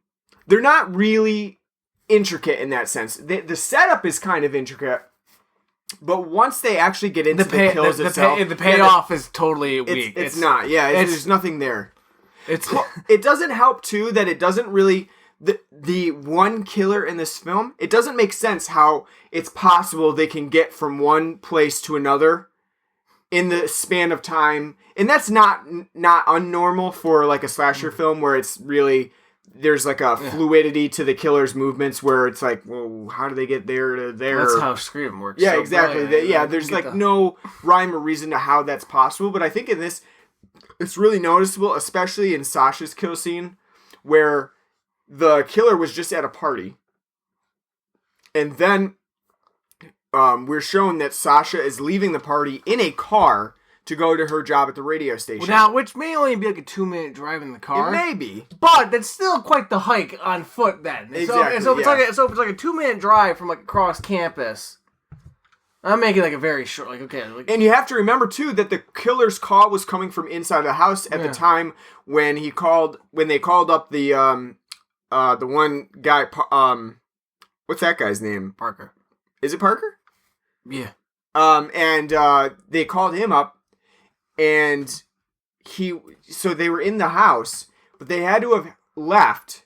They're not really intricate in that sense. The setup is kind of intricate, but once they actually get into the kills itself, the payoff is totally weak. It's not. Yeah, there's nothing there. It doesn't help too that it doesn't really. The one killer in this film, it doesn't make sense how it's possible they can get from one place to another in the span of time. And that's not unnormal for like a slasher film where it's really, there's like a fluidity to the killer's movements where it's like, well, how do they get there to there? That's how Scream works. Yeah, so exactly. There's like no rhyme or reason to how that's possible. But I think in this, it's really noticeable, especially in Sasha's kill scene, where the killer was just at a party. And then we're shown that Sasha is leaving the party in a car to go to her job at the radio station. Now, which may only be like a 2-minute drive in the car. It may be. But that's still quite the hike on foot then. Exactly, so if it's like a 2-minute drive from like across campus, I'm making like a very short, like, okay. Like, and you have to remember too that the killer's call was coming from inside the house at the time when they called up the one guy, what's that guy's name? Parker. Is it Parker? Yeah. And they called him up, and so they were in the house, but they had to have left,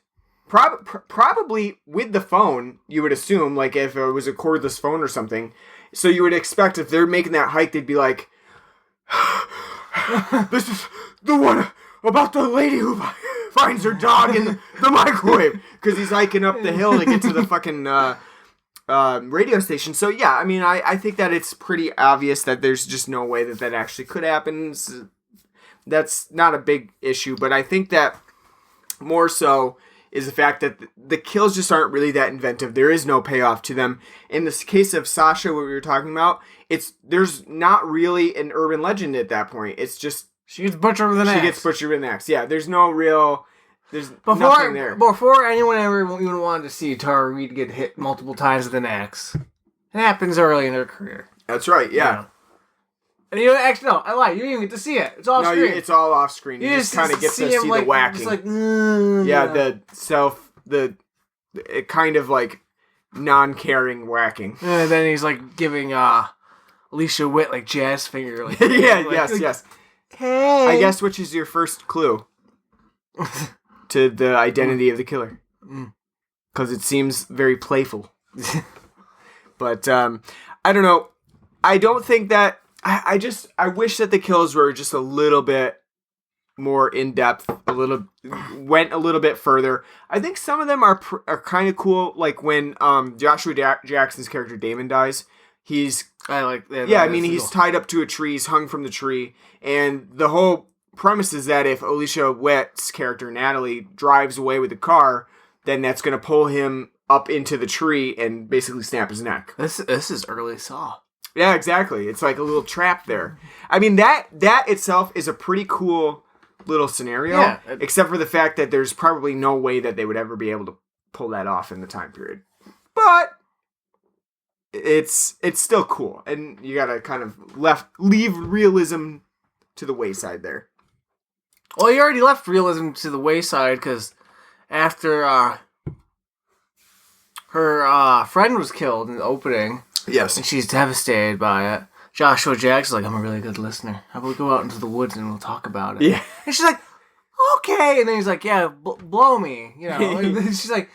probably with the phone, you would assume, like if it was a cordless phone or something. So you would expect if they're making that hike, they'd be like, this is the one about the lady who finds her dog in the microwave, because he's hiking up the hill to get to the fucking radio station. So yeah, I mean, I think that it's pretty obvious that there's just no way that actually could happen. That's not a big issue, but I think that more so is the fact that the kills just aren't really that inventive. There is no payoff to them. In this case of Sasha, what we were talking about, there's not really an urban legend at that point. It's just she gets butchered with an axe. She gets butchered with an axe. Yeah, there's nothing there. Before anyone ever even wanted to see Tara Reid get hit multiple times with an axe, it happens early in her career. That's right, yeah. You know? And you actually, no, I lied. You didn't even get to see it. It's off screen. It's all off screen. You just kind of get to see the whacking. Like, it kind of like non-caring whacking. And then he's like giving Alicia Witt like jazz finger. Like, yes. Hey. I guess which is your first clue to the identity of the killer, because it seems very playful. But I don't know. I don't think that. I wish that the kills were just a little bit more in depth, went a little bit further. I think some of them are kind of cool. Like when Joshua Jackson's character Damon dies, he's tied up to a tree, he's hung from the tree, and the whole premise is that if Alicia Witt's character Natalie drives away with the car, then that's going to pull him up into the tree and basically snap his neck. This is early Saw. Yeah, exactly. It's like a little trap there. I mean, that itself is a pretty cool little scenario, except for the fact that there's probably no way that they would ever be able to pull that off in the time period. But it's still cool, and you gotta kind of leave realism to the wayside there. Well, you already left realism to the wayside because after her friend was killed in the opening, Yes, and she's devastated by it. Joshua Jackson's like, I'm a really good listener. How about we go out into the woods and we'll talk about it? Yeah, and she's like, okay, and then he's like, yeah, blow me, you know. And then she's like,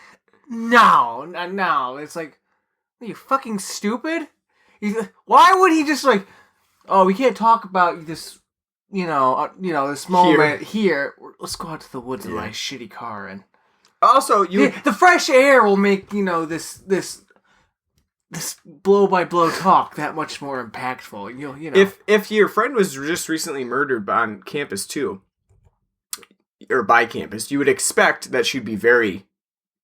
no, no. It's like, are you fucking stupid? Why would he just like, oh, we can't talk about this, this moment here. Let's go out to the woods in my shitty car, and also the fresh air will make this blow by blow talk that much more impactful. You know, if your friend was just recently murdered on campus too, or by campus, you would expect that she'd be very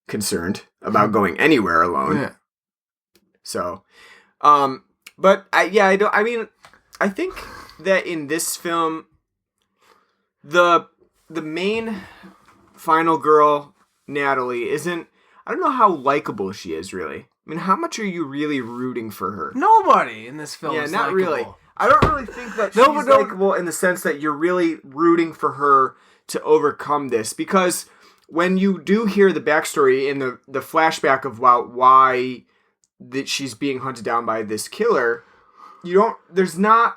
concerned about going anywhere alone. Yeah. So, but I think that in this film, the main final girl, Natalie, isn't, I don't know how likable she is, really. I mean, how much are you really rooting for her? Nobody in this film is not likable. really. I don't really think that she's likable in the sense that you're really rooting for her to overcome this, because when you do hear the backstory in the flashback of why that she's being hunted down by this killer, there's a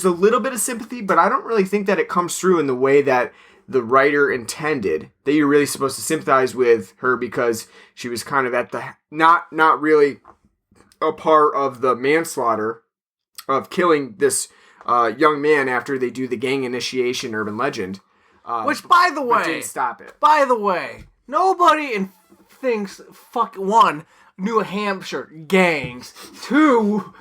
little bit of sympathy, but I don't really think that it comes through in the way that the writer intended, that you're really supposed to sympathize with her because she was kind of at the not really a part of the manslaughter of killing this young man after they do the gang initiation urban legend. Which, by the way, didn't stop it. By the way, nobody thinks one, New Hampshire gangs, 2,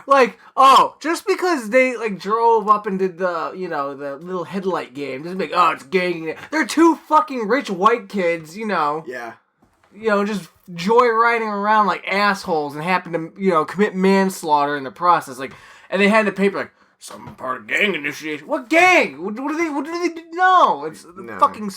like, oh, just because they like drove up and did the the little headlight game doesn't make it's gang. They're 2 fucking rich white kids, Yeah. Just joyriding around like assholes and happen to commit manslaughter in the process. Like, and they had the paper like, some part of gang initiation. What gang? What do they? No, it's fucking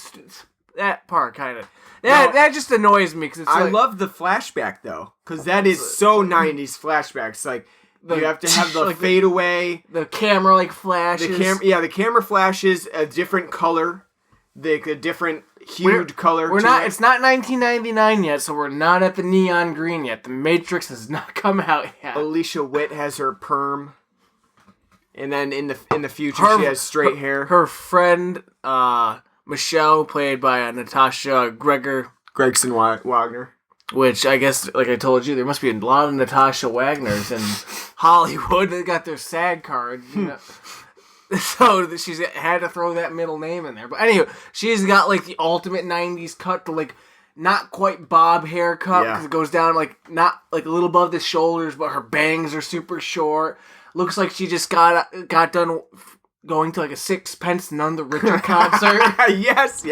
that part kind of. That just annoys me because it's. I love the flashback though, because that is so 90s flashbacks. Like, you have to have the fade away, the camera like flashes. The camera flashes a different color, a different hued color. We're not. It's not 1999 yet, so we're not at the neon green yet. The Matrix has not come out yet. Alicia Witt has her perm. And then in the future, she has straight hair. Her friend, Michelle, played by Natasha Gregson Wagner. Which, I guess, like I told you, there must be a lot of Natasha Wagners in Hollywood. They got their SAG card, So she's had to throw that middle name in there. But anyway, she's got, like, the ultimate 90s cut, the, like, not quite bob haircut, because it goes down, like, not, like, a little above the shoulders, but her bangs are super short. Looks like she just got done going to like a Sixpence None the Richer concert. Yes,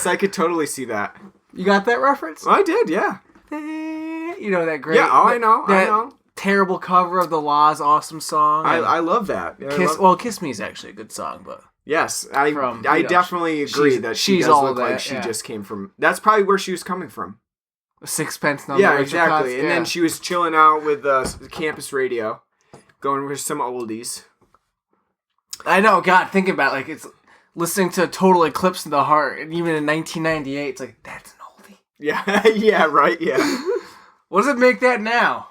I could totally see that. You got that reference? I did, yeah. You know that great. Yeah, I know. Terrible cover of the Law's awesome song. I love that. Yeah, Kiss Me is actually a good song, but yes, I definitely agree that she does look like she just came from. That's probably where she was coming from. A Sixpence None the Richer. Exactly. And then she was chilling out with the campus radio. Going with some oldies. I know, God, think about it, like, it's listening to Total Eclipse of the Heart, and even in 1998, it's like, that's an oldie. Yeah, yeah, right, yeah. What does it make that now?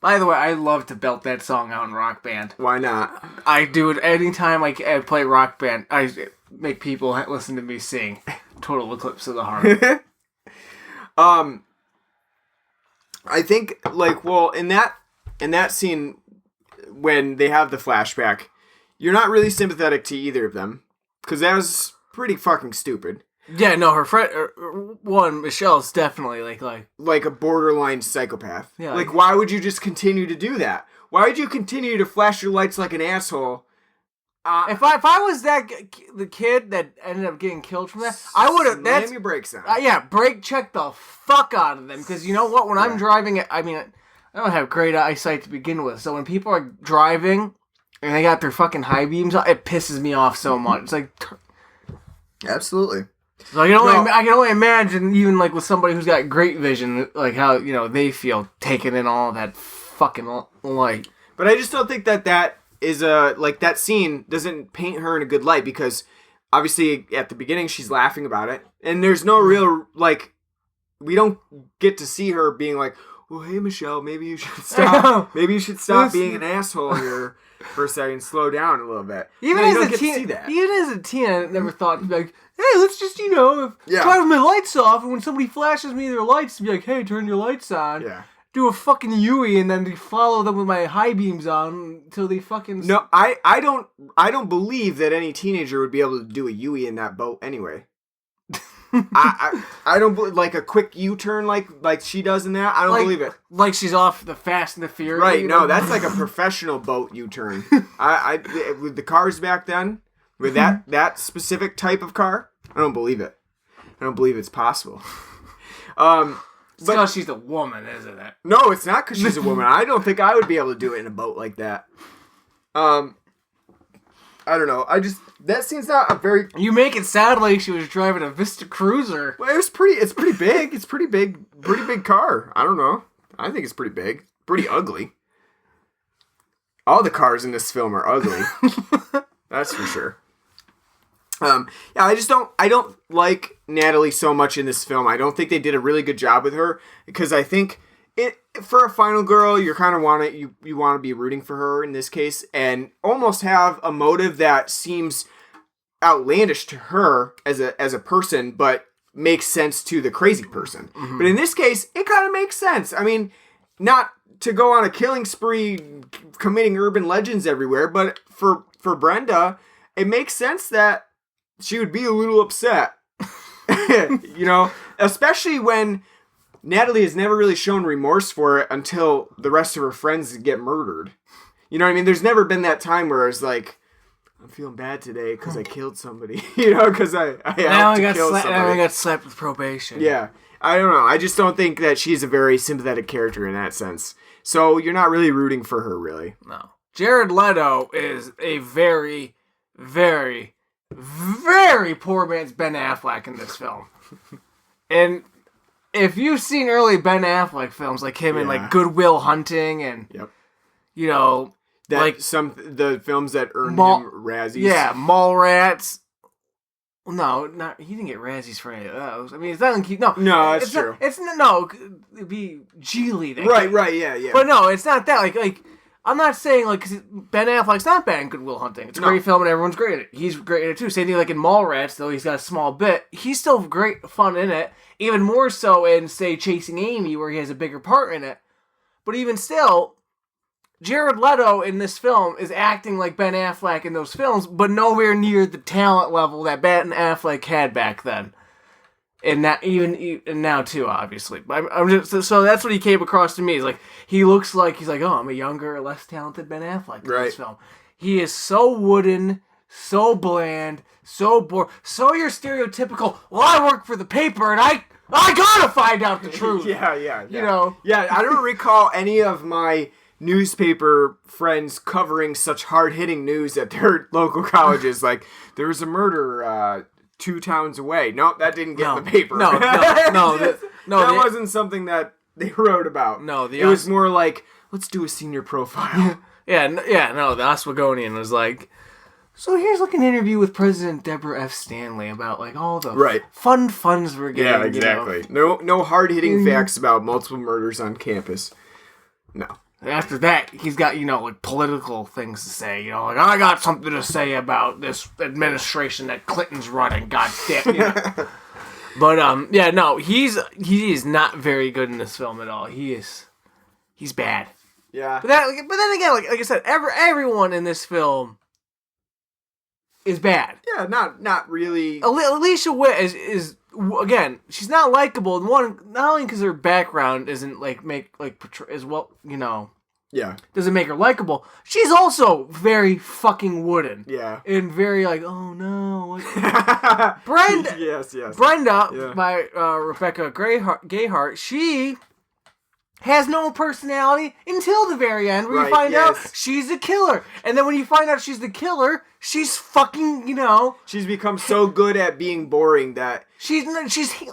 By the way, I love to belt that song out in Rock Band. Why not? I do it anytime I play Rock Band. I make people listen to me sing Total Eclipse of the Heart. I think, like, well, in that scene, when they have the flashback, you're not really sympathetic to either of them, because that was pretty fucking stupid. Yeah, no, her friend, Michelle's definitely, like a borderline psychopath. Yeah. Like, why would you just continue to do that? Why would you continue to flash your lights like an asshole? If I was the kid that ended up getting killed from that, I would have. Slam your brakes on. Brake check the fuck out of them, because you know what? When I'm driving, I mean, I don't have great eyesight to begin with, so when people are driving and they got their fucking high beams on, it pisses me off so much. It's like, absolutely. So I can only imagine, even like with somebody who's got great vision, like how they feel taking in all that fucking light. But I just don't think that is that scene doesn't paint her in a good light, because obviously at the beginning she's laughing about it, and there's no real we don't get to see her being like, well, hey Michelle, maybe you should stop. Maybe you should stop being an asshole here for a second, slow down a little bit. Even as a teen, I never thought to be like, hey, let's just drive my lights off, and when somebody flashes me their lights, be like, hey, turn your lights on. Yeah. Do a fucking Yui, and then follow them with my high beams on until they fucking... No, I don't believe that any teenager would be able to do a Yui in that boat anyway. I don't believe, like a quick U-turn like she does in that. I don't believe it. Like she's off the Fast and the Furious. Right, no, that's like a professional boat U-turn. With the cars back then, with that specific type of car, I don't believe it. I don't believe it's possible. It's because she's a woman, isn't it? No, it's not because she's a woman. I don't think I would be able to do it in a boat like that. I don't know. That scene's not a very... You make it sound like she was driving a Vista Cruiser. Well, it's pretty big. It's pretty big car. I don't know. I think it's pretty big. Pretty ugly. All the cars in this film are ugly. That's for sure. I don't like Natalie so much in this film. I don't think they did a really good job with her, because I think for a final girl, you kind of want to be rooting for her in this case, and almost have a motive that seems outlandish to her as a person, but makes sense to the crazy person. Mm-hmm. But in this case, it kind of makes sense. I mean, not to go on a killing spree, committing urban legends everywhere, but for Brenda, it makes sense that she would be a little upset. Especially when Natalie has never really shown remorse for it until the rest of her friends get murdered. You know what I mean? There's never been that time where it's like, I'm feeling bad today because I killed somebody. Because I helped to kill somebody. I got slapped with probation. Yeah. I don't know. I just don't think that she's a very sympathetic character in that sense. So you're not really rooting for her, really. No. Jared Leto is a very, very, very poor man's Ben Affleck in this film. And if you've seen early Ben Affleck films, like him in like Good Will Hunting and the films that earned him Razzies. Yeah, Mallrats. No, he didn't get Razzies for any of those. I mean, it's not like no, that's true. It'd be Geely. Right, yeah. But no, it's not that. Like I'm not saying because Ben Affleck's not bad in Good Will Hunting. It's a great film and everyone's great in it. He's great in it too. Same thing like in Mallrats, though he's got a small bit. He's still great fun in it. Even more so in, say, Chasing Amy, where he has a bigger part in it. But even still, Jared Leto in this film is acting like Ben Affleck in those films, but nowhere near the talent level that Ben Affleck had back then. And now too, obviously. I'm just so that's what he came across to me. He's like, oh, I'm a younger, less talented Ben Affleck in this film. He is so wooden, so bland, so bored, so your stereotypical. Well, I work for the paper, and I gotta find out the truth. Yeah. Yeah, I don't recall any of my newspaper friends covering such hard-hitting news at their local colleges. Like, there was a murder 2 towns away. No, that didn't get in the paper. No. That wasn't something that they wrote about. No, it was more like, let's do a senior profile. The Oswegonian was like, so here's like an interview with President Deborah F. Stanley about like all the funds we're getting. Yeah, exactly. No hard-hitting facts about multiple murders on campus. No. After that, he's got, like political things to say. Like, I got something to say about this administration that Clinton's running. God damn. But he is not very good in this film at all. He's bad. Yeah. But then again, like I said, everyone in this film is bad. Yeah, not really. Alicia Witt is again, she's not likable. And not only because her background isn't doesn't make her likable. She's also very fucking wooden. Yeah. And very like, oh no. Brenda. Yes. Brenda by Rebecca Gayheart. She has no personality until the very end, where you Right, find out yes. she's a killer. And then when you find out she's the killer, she's fucking, She's become so good at being boring that she's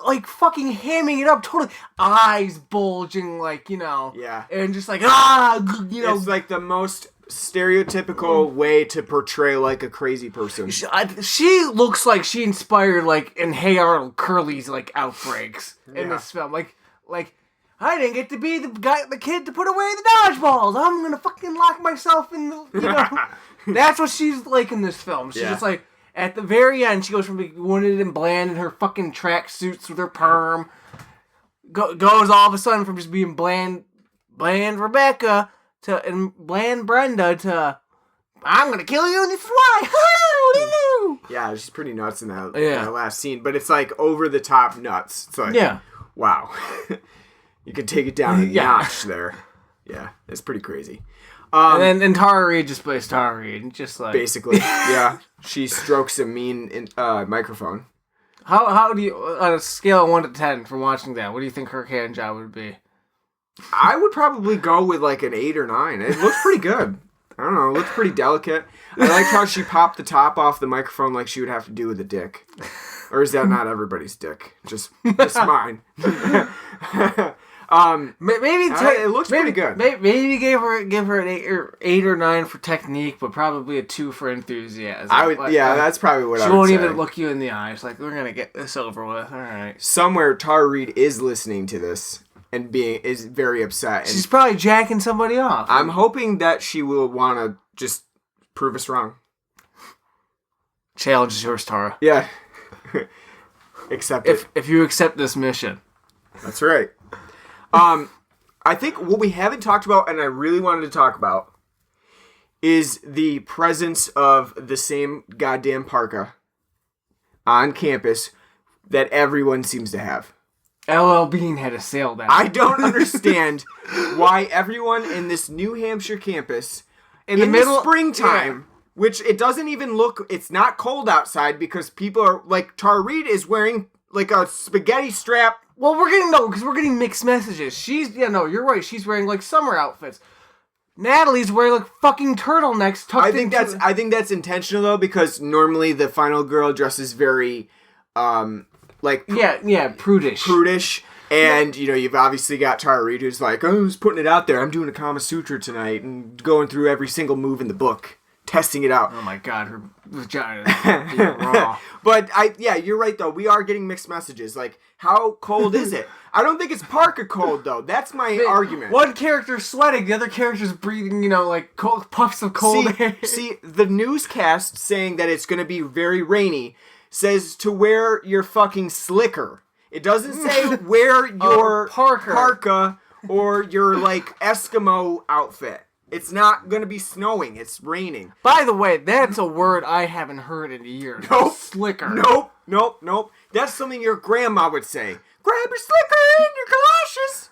like fucking hamming it up, totally eyes bulging, Yeah. and just like it's like the most stereotypical way to portray like a crazy person. She looks like she inspired in Hey Arnold Curly's outbreaks in this film. Like I didn't get to be the kid to put away the dodgeballs. I'm gonna fucking lock myself in the That's what she's like in this film. She's just like at the very end, she goes from being wounded and bland in her fucking track suits with her perm, goes all of a sudden from just being bland Rebecca and bland Brenda to I'm gonna kill you and this is why. Yeah, she's pretty nuts in that last scene, but it's like over the top nuts. It's like wow, you can take it down a notch there. Yeah, it's pretty crazy. And Tara Reid just plays Tara Reid, just like basically, yeah. She strokes a mean microphone. How do you, on a scale of 1 to 10 from watching that, what do you think her hand job would be? I would probably go with like an 8 or 9. It looks pretty good. I don't know. It looks pretty delicate. I like how she popped the top off the microphone like she would have to do with a dick. Or is that not everybody's dick? Just mine. Maybe it looks pretty good. Maybe give her an 8 or 9 for technique, but probably a 2 for enthusiasm. That's probably what I would say. She won't even look you in the eye. It's like, we're gonna get this over with. All right. Somewhere Tara Reid is listening to this and is very upset. And she's probably jacking somebody off. I'm hoping that she will want to just prove us wrong. Challenge is yours, Tara. Yeah. Accept it. If you accept this mission. That's right. I think what we haven't talked about, and I really wanted to talk about, is the presence of the same goddamn parka on campus that everyone seems to have. LL Bean had a sale down. I don't understand why everyone in this New Hampshire campus, in the springtime, which it doesn't even look, it's not cold outside because people are, like, Tara Reid is wearing, like, a spaghetti strap. Well, we're getting mixed messages. You're right. She's wearing like summer outfits. Natalie's wearing like fucking turtlenecks tucked I think that's intentional though, because normally the final girl dresses very, prudish. And you've obviously got Tara Reid who's like, oh, who's putting it out there? I'm doing a Kama Sutra tonight and going through every single move in the book, testing it out. Oh my god, her vagina is raw. But you're right though. We are getting mixed messages. Like, how cold is it? I don't think it's parka cold though. That's my argument. One character's sweating, the other character's breathing, like cold puffs of cold air. See, the newscast saying that it's going to be very rainy says to wear your fucking slicker. It doesn't say wear your parka or your like Eskimo outfit. It's not going to be snowing. It's raining. By the way, that's a word I haven't heard in years. Nope. Slicker. Nope. That's something your grandma would say. Grab your slicker and your galoshes.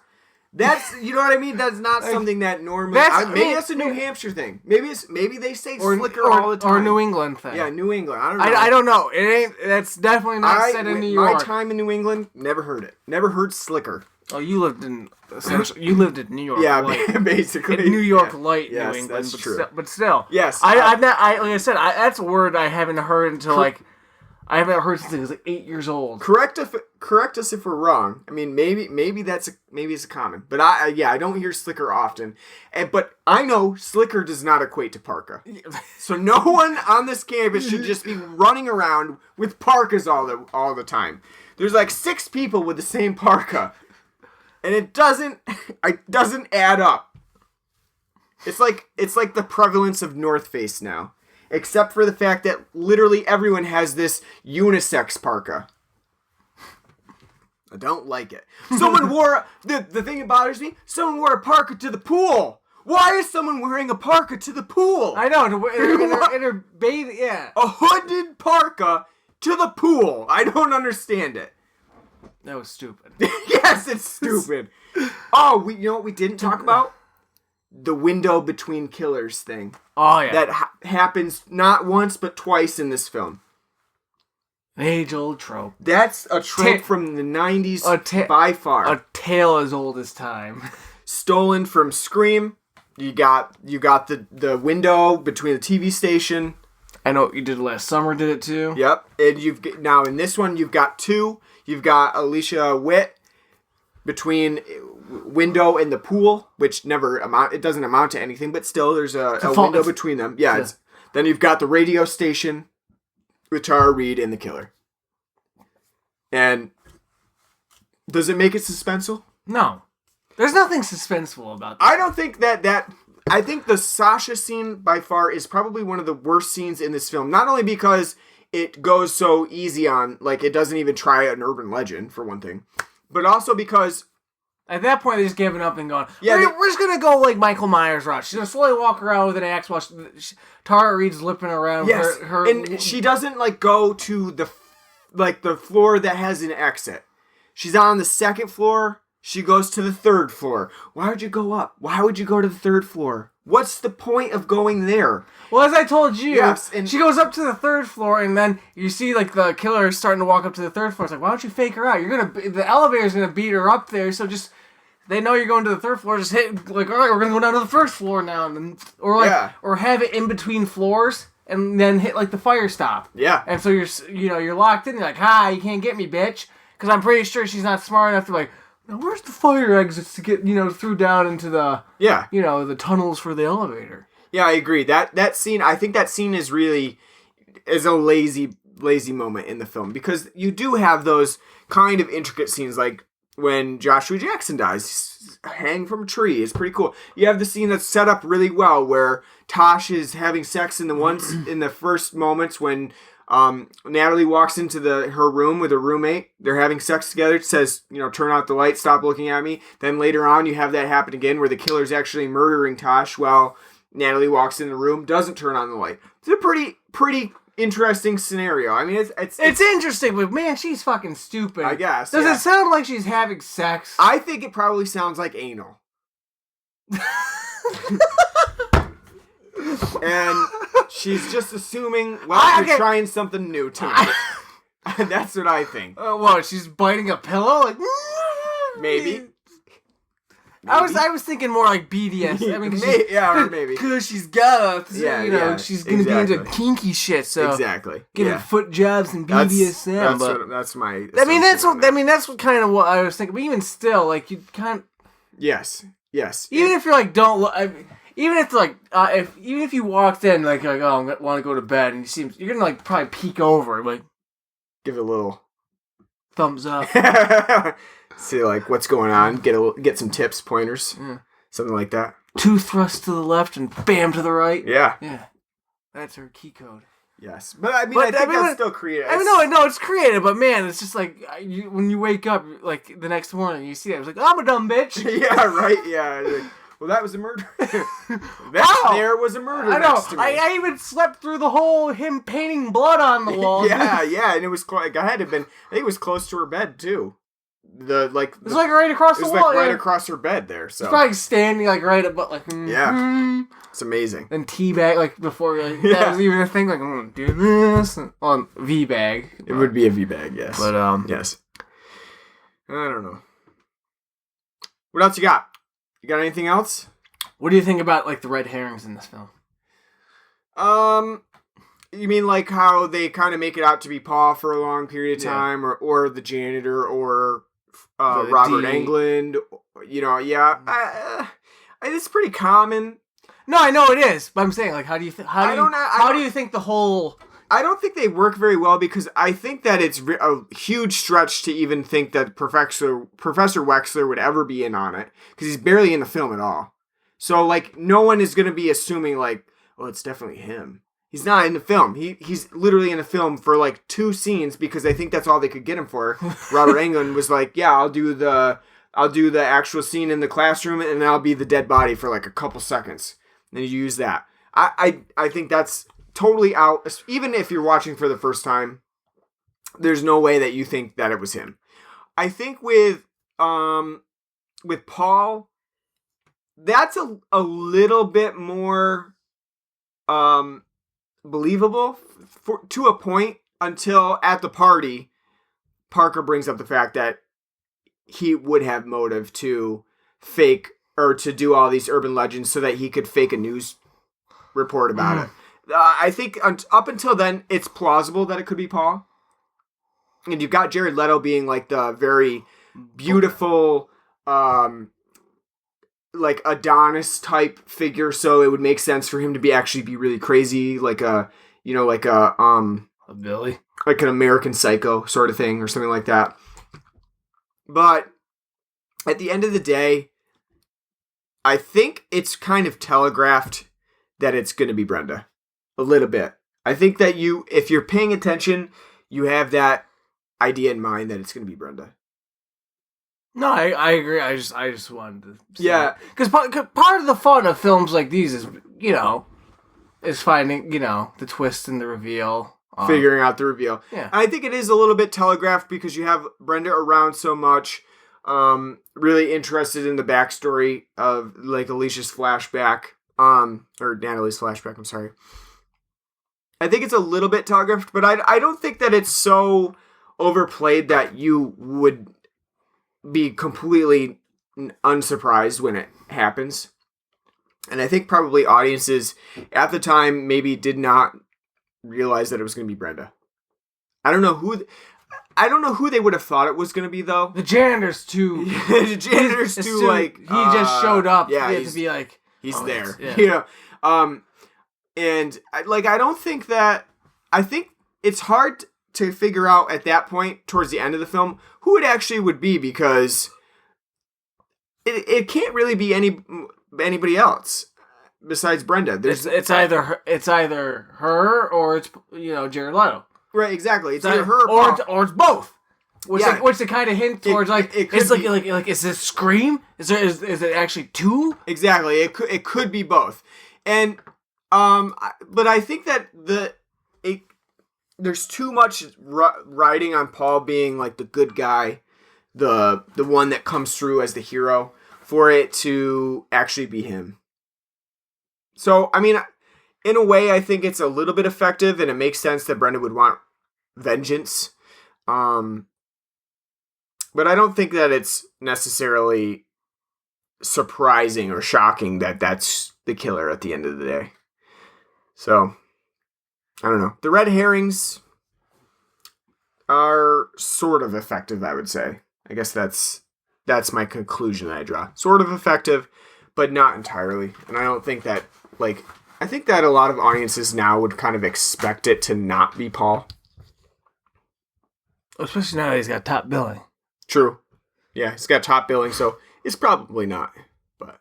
That's, you know what I mean? That's not something that normally... maybe that's a New Hampshire thing. Maybe they say slicker all the time. Or a New England thing. Yeah, New England. I don't know. I don't know. It ain't... That's definitely not said in New York. My time in New England, never heard it. Never heard slicker. Oh, you lived in New York. Yeah, Light. basically. In New York Light, yes, New England. That's true. But still. Yes. I've not... like I said, that's a word I haven't heard until I haven't heard since I was like 8 years old. Correct us if we're wrong. I mean, maybe it's common, but I don't hear slicker often. But I know slicker does not equate to parka. So no one on this campus should just be running around with parkas all the time. There's like 6 people with the same parka, and it doesn't add up. It's like the prevalence of North Face now. Except for the fact that literally everyone has this unisex parka. I don't like it. Someone wore... The thing that bothers me, someone wore a parka to the pool. Why is someone wearing a parka to the pool? I know, in her bathing... Yeah. A hooded parka to the pool. I don't understand it. That was stupid. Yes, it's stupid. Oh, you know what we didn't talk about? The window between killers thing. Oh, yeah. That happens not once, but twice in this film. An age-old trope. That's a trope from the 90s by far. A tale as old as time. stolen from Scream. You got the window between the TV station. I know you did last summer. Did it too? Yep. And now in this one you've got two. You've got Alicia Witt between window and the pool, which it doesn't amount to anything, but still there's a window between them. Yeah. Then you've got the radio station with Tara Reid and the killer. And does it make it suspenseful? No. There's nothing suspenseful about that. I don't think I think the Sasha scene by far is probably one of the worst scenes in this film. Not only because it goes so easy on, like, it doesn't even try an urban legend, for one thing, but also because at that point, they just given up and gone, we're just going to go like Michael Myers route. She's going to slowly walk around with an axe while Tara Reid's lipping around. Yes, and she doesn't, like, go to the floor that has an exit. She's on the second floor. She goes to the third floor. Why would you go up? Why would you go to the third floor? What's the point of going there? Well, as I told you, yes, and she goes up to the third floor, and then you see like the killer is starting to walk up to the third floor. It's like, why don't you fake her out? The elevator's gonna beat her up there, so just they know you're going to the third floor. Just hit like, all right, we're gonna go down to the first floor now, and then or have it in between floors, and then hit like the fire stop. Yeah, and so you're locked in. You're like, you can't get me, bitch, because I'm pretty sure she's not smart enough to like. Now, where's the fire exits to get, through down into the, the tunnels for the elevator? Yeah, I agree. That scene, I think that scene is a lazy moment in the film, because you do have those kind of intricate scenes, like when Joshua Jackson dies, hang from a tree. It's pretty cool. You have the scene that's set up really well where Tosh is having sex in the first moments when Natalie walks into her room with her roommate. They're having sex together. It says, turn out the light, stop looking at me. Then later on, you have that happen again where the killer's actually murdering Tosh while Natalie walks in the room, doesn't turn on the light. It's a pretty interesting scenario. I mean, it's interesting, but man, she's fucking stupid. I guess. Does it sound like she's having sex? I think it probably sounds like anal. And she's just assuming, you're trying something new tonight. That's what I think. What? She's biting a pillow? Like, maybe. I was thinking more like BDS. I mean, maybe because she's got she's gonna be into kinky shit. So getting foot jobs and BDSM. That's my. That's what kind of what I was thinking. But even still, like you kind. Yes. Even if you're like don't look. Even if like even if you walked in like I want to go to bed and you're gonna like probably peek over like give it a little thumbs up, see like what's going on, get some tips, pointers, something like that. 2 thrusts to the left and bam to the right. Yeah, that's her key code. Yes, but I think that's still creative. No, it's creative, but man, it's just like when you wake up like the next morning, you see that it's like I'm a dumb bitch. Yeah, right. Yeah. Well, that was a murder. There was a murder. I know. Next to me. I even slept through the whole him painting blood on the wall. yeah, and it was like I had to been. I think it was close to her bed too. It's like right across the wall. It was like right across her bed there. So he's probably standing like right above, like it's amazing. And teabag like before that was even a thing. Like I'm gonna do this on V-bag. It would be a V-bag, yes. But yes. I don't know. What else you got? You got anything else? What do you think about like the red herrings in this film? You mean like how they kind of make it out to be Paul for a long period of time, or the janitor, or Robert Englund? It's pretty common. No, I know it is, but I'm saying like how do you think the whole? I don't think they work very well because I think that it's a huge stretch to even think that Professor Wexler would ever be in on it because he's barely in the film at all. So like no one is going to be assuming like, oh, it's definitely him. He's not in the film. He's literally in the film for like 2 scenes because I think that's all they could get him for. Robert Englund was like, yeah, I'll do the actual scene in the classroom and I'll be the dead body for like a couple seconds. And you use that. I think that's totally out. Even if you're watching for the first time, there's no way that you think that it was him. I think with Paul, that's a little bit more believable to a point until at the party, Parker brings up the fact that he would have motive to fake or to do all these urban legends so that he could fake a news report about it. I think up until then, it's plausible that it could be Paul. And you've got Jared Leto being like the very beautiful, like Adonis type figure, so it would make sense for him to be really crazy, like a Billy, like an American Psycho sort of thing or something like that. But at the end of the day, I think it's kind of telegraphed that it's going to be Brenda a little bit. I think that if you're paying attention, you have that idea in mind that it's going to be Brenda. No, I agree. I just wanted to say yeah, because part of the fun of films like these is is finding the twist and the reveal, figuring out the reveal. Yeah, I think it is a little bit telegraphed because you have Brenda around so much. Really interested in the backstory of like Alicia's flashback, or Natalie's flashback. I'm sorry. I think it's a little bit telegraphed, but I don't think that it's so overplayed that you would be completely unsurprised when it happens. And I think probably audiences at the time maybe did not realize that it was going to be Brenda. I don't know who they would have thought it was going to be, though. The janitor's too. The janitor's too, like... He just showed up. Yeah, to be like... He's there. Yeah. And, I don't think that... I think it's hard to figure out at that point, towards the end of the film, who it actually would be, because it can't really be anybody else besides Brenda. It's either her or it's Jared Leto. Right, exactly. It's either her or it's both. Which they kind of hint towards, it's like is this Scream? Is it actually two? Exactly. It could be both, and but I think that there's too much riding on Paul being like the good guy, the one that comes through as the hero, for it to actually be him. So, I mean, in a way, I think it's a little bit effective, and it makes sense that Brenda would want vengeance. But I don't think that it's necessarily surprising or shocking that that's the killer at the end of the day. So, I don't know. The red herrings are sort of effective, I would say. I guess that's my conclusion that I draw. Sort of effective, but not entirely. And I don't think that, I think that a lot of audiences now would kind of expect it to not be Paul. Especially now that he's got top billing. True. Yeah, he's got top billing, so it's probably not. But,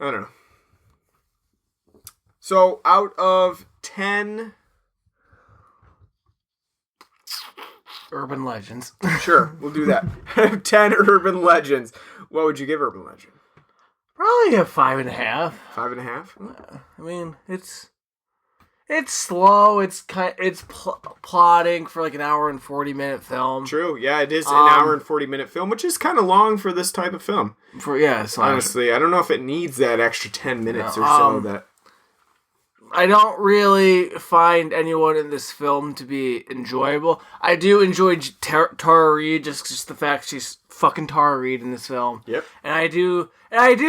I don't know. So, out of 10... Urban legends. Sure, we'll do that. 10 urban legends. What would you give Urban Legend? Probably a 5.5. 5.5? I mean, it's slow. It's plotting for like an hour and 40-minute film. True. Yeah, it is an hour and 40-minute film, which is kind of long for this type of film. Honestly, I don't know if it needs that extra 10 minutes or so. That I don't really find anyone in this film to be enjoyable. I do enjoy Tara Reid, just the fact she's fucking Tara Reid in this film. Yep. And I do,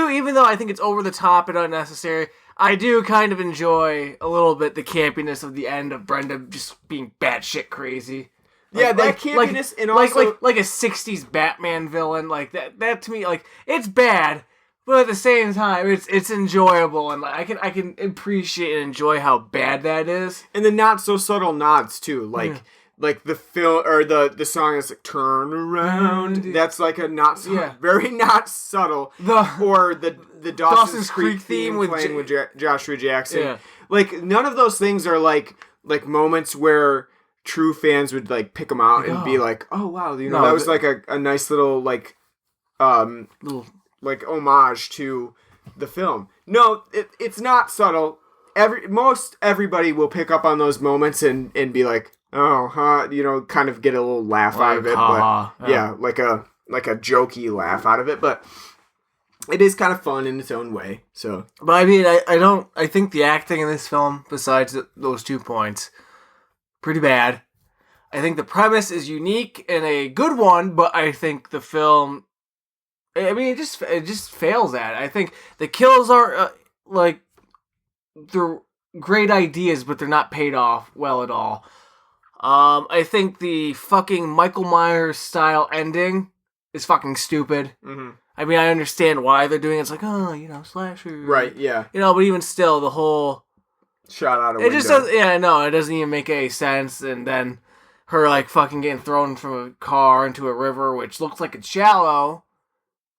even though I think it's over the top and unnecessary, I do kind of enjoy a little bit the campiness of the end of Brenda just being batshit crazy. Yeah, that campiness and also... Like a 60s Batman villain, like that to me, like, it's bad, but at the same time, it's enjoyable, and like, I can appreciate and enjoy how bad that is. And the not so subtle nods too, like the film or the song is like "Turn Around." That's like a very not subtle. Or the Dawson's Creek theme with Joshua Jackson. Yeah. Like none of those things are like moments where true fans would like pick them out and be like, "Oh wow, that was like a nice little like homage to the film." No, it's not subtle. Everybody will pick up on those moments and be like, "Oh, huh," kind of get a little laugh out of it, but like a jokey laugh out of it, but it is kind of fun in its own way. So, but I mean, I think the acting in this film, besides those 2 points, pretty bad. I think the premise is unique and a good one, but I think the film I mean, it just fails at it. I think the kills are like they're great ideas, but they're not paid off well at all. I think the fucking Michael Myers style ending is fucking stupid. Mm-hmm. I mean, I understand why they're doing it. It's like, oh, you know, slasher. Right, yeah. You know, but even still, the whole... Shot out a it window. just doesn't... Yeah, no, it doesn't even make any sense. And then her, like, fucking getting thrown from a car into a river, which looks like it's shallow.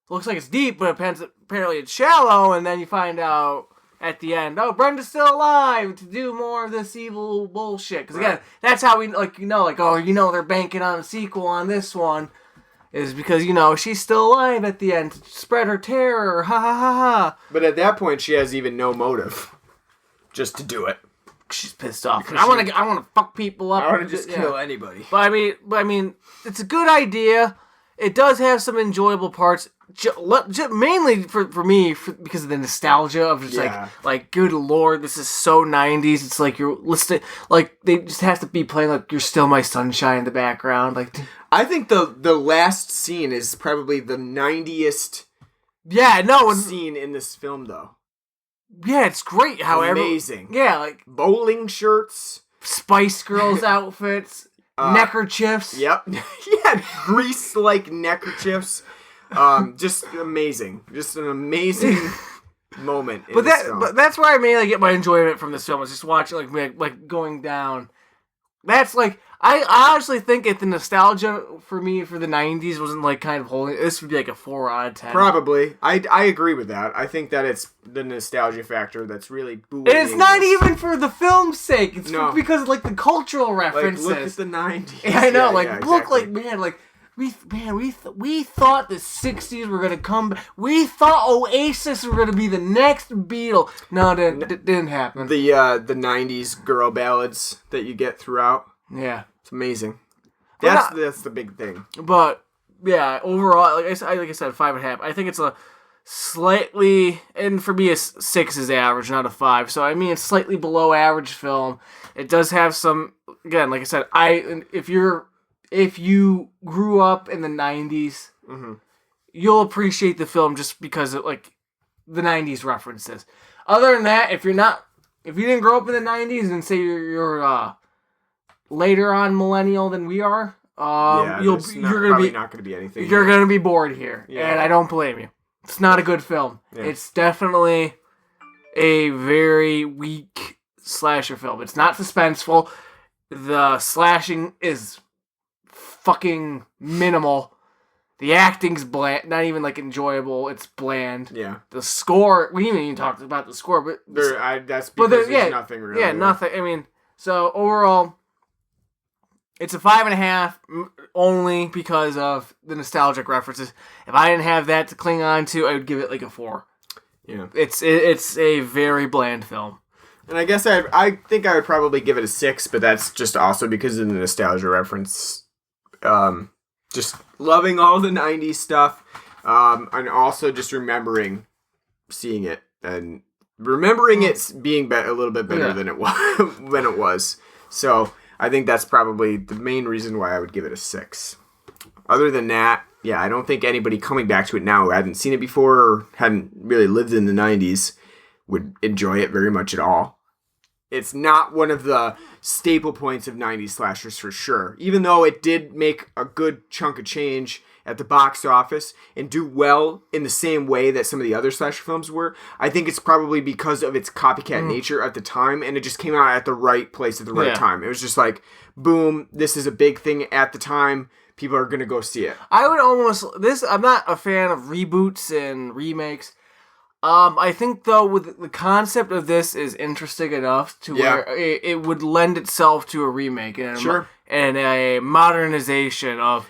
Looks like it's deep, but apparently it's shallow. And then you find out at the end, oh, Brenda's still alive to do more of this evil bullshit. Because, again, that's how we, like, you know, like, oh, you know, they're banking on a sequel on this one. Is because, you know, she's still alive at the end to spread her terror. Ha ha ha ha. But at that point, she has even no motive. Just to do it. She's pissed off. I want to fuck people up. I want to just kill anybody. But I mean, it's a good idea. It does have some enjoyable parts. Mainly for me, because of the nostalgia of just like, good lord, this is so 90s. It's like you're listening, like they just have to be playing like You're Still My Sunshine in the background. Like, I think the last scene is probably the 90est scene in this film, though. Yeah, it's great. However, amazing. Yeah, like bowling shirts, Spice Girls outfits, neckerchiefs. Yep. Yeah, grease-like neckerchiefs. Just amazing. Just an amazing moment. But that's where I mainly get my enjoyment from this film. Is just watching like going down. That's like I honestly think if the nostalgia for me for the 90s wasn't like kind of holding, this would be like a 4 out of 10. Probably. I agree with that. I think that it's the nostalgia factor that's really booing. And it's not even for the film's sake. It's because like the cultural references. Like, look at the 90s. Yeah, I know. Look, exactly. like, man, like we thought the 60s were gonna come back. We thought Oasis were gonna be the next Beatle. No, it didn't happen. The 90s girl ballads that you get throughout. Yeah, it's amazing. That's the big thing. But yeah, overall, like I said, 5.5. I think it's a slightly, and for me, a 6 is average, not a 5. So I mean, it's slightly below average film. It does have some. Again, like I said, if you grew up in the 90s, you'll appreciate the film just because of like the 90s references. Other than that, if you didn't grow up in the 90s and say you're later on millennial than we are, you're not gonna be anything. You're gonna be bored here, and I don't blame you. It's not a good film. Yeah. It's definitely a very weak slasher film. It's not suspenseful. The slashing is fucking minimal. The acting's bland, not even like enjoyable. It's bland. Yeah. The score, we haven't even talked about the score, but that's because there's nothing really. Yeah, nothing. I mean, so overall, it's a 5.5 only because of the nostalgic references. If I didn't have that to cling on to, I would give it like a 4. Yeah. It's a very bland film. And I guess I think I would probably give it a 6, but that's just also because of the nostalgia reference. Just loving all the 90s stuff, and also just remembering seeing it and remembering it being a little bit better than it was. So I think that's probably the main reason why I would give it a 6. Other than that, yeah, I don't think anybody coming back to it now who hadn't seen it before or hadn't really lived in the 90s would enjoy it very much at all. It's not one of the staple points of 90s slashers for sure. Even though it did make a good chunk of change at the box office and do well in the same way that some of the other slasher films were, I think it's probably because of its copycat nature at the time, and it just came out at the right place at the right time. It was just like, boom, this is a big thing at the time. People are going to go see it. I'm not a fan of reboots and remakes. I think though with the concept of this is interesting enough to where it would lend itself to a remake and a modernization of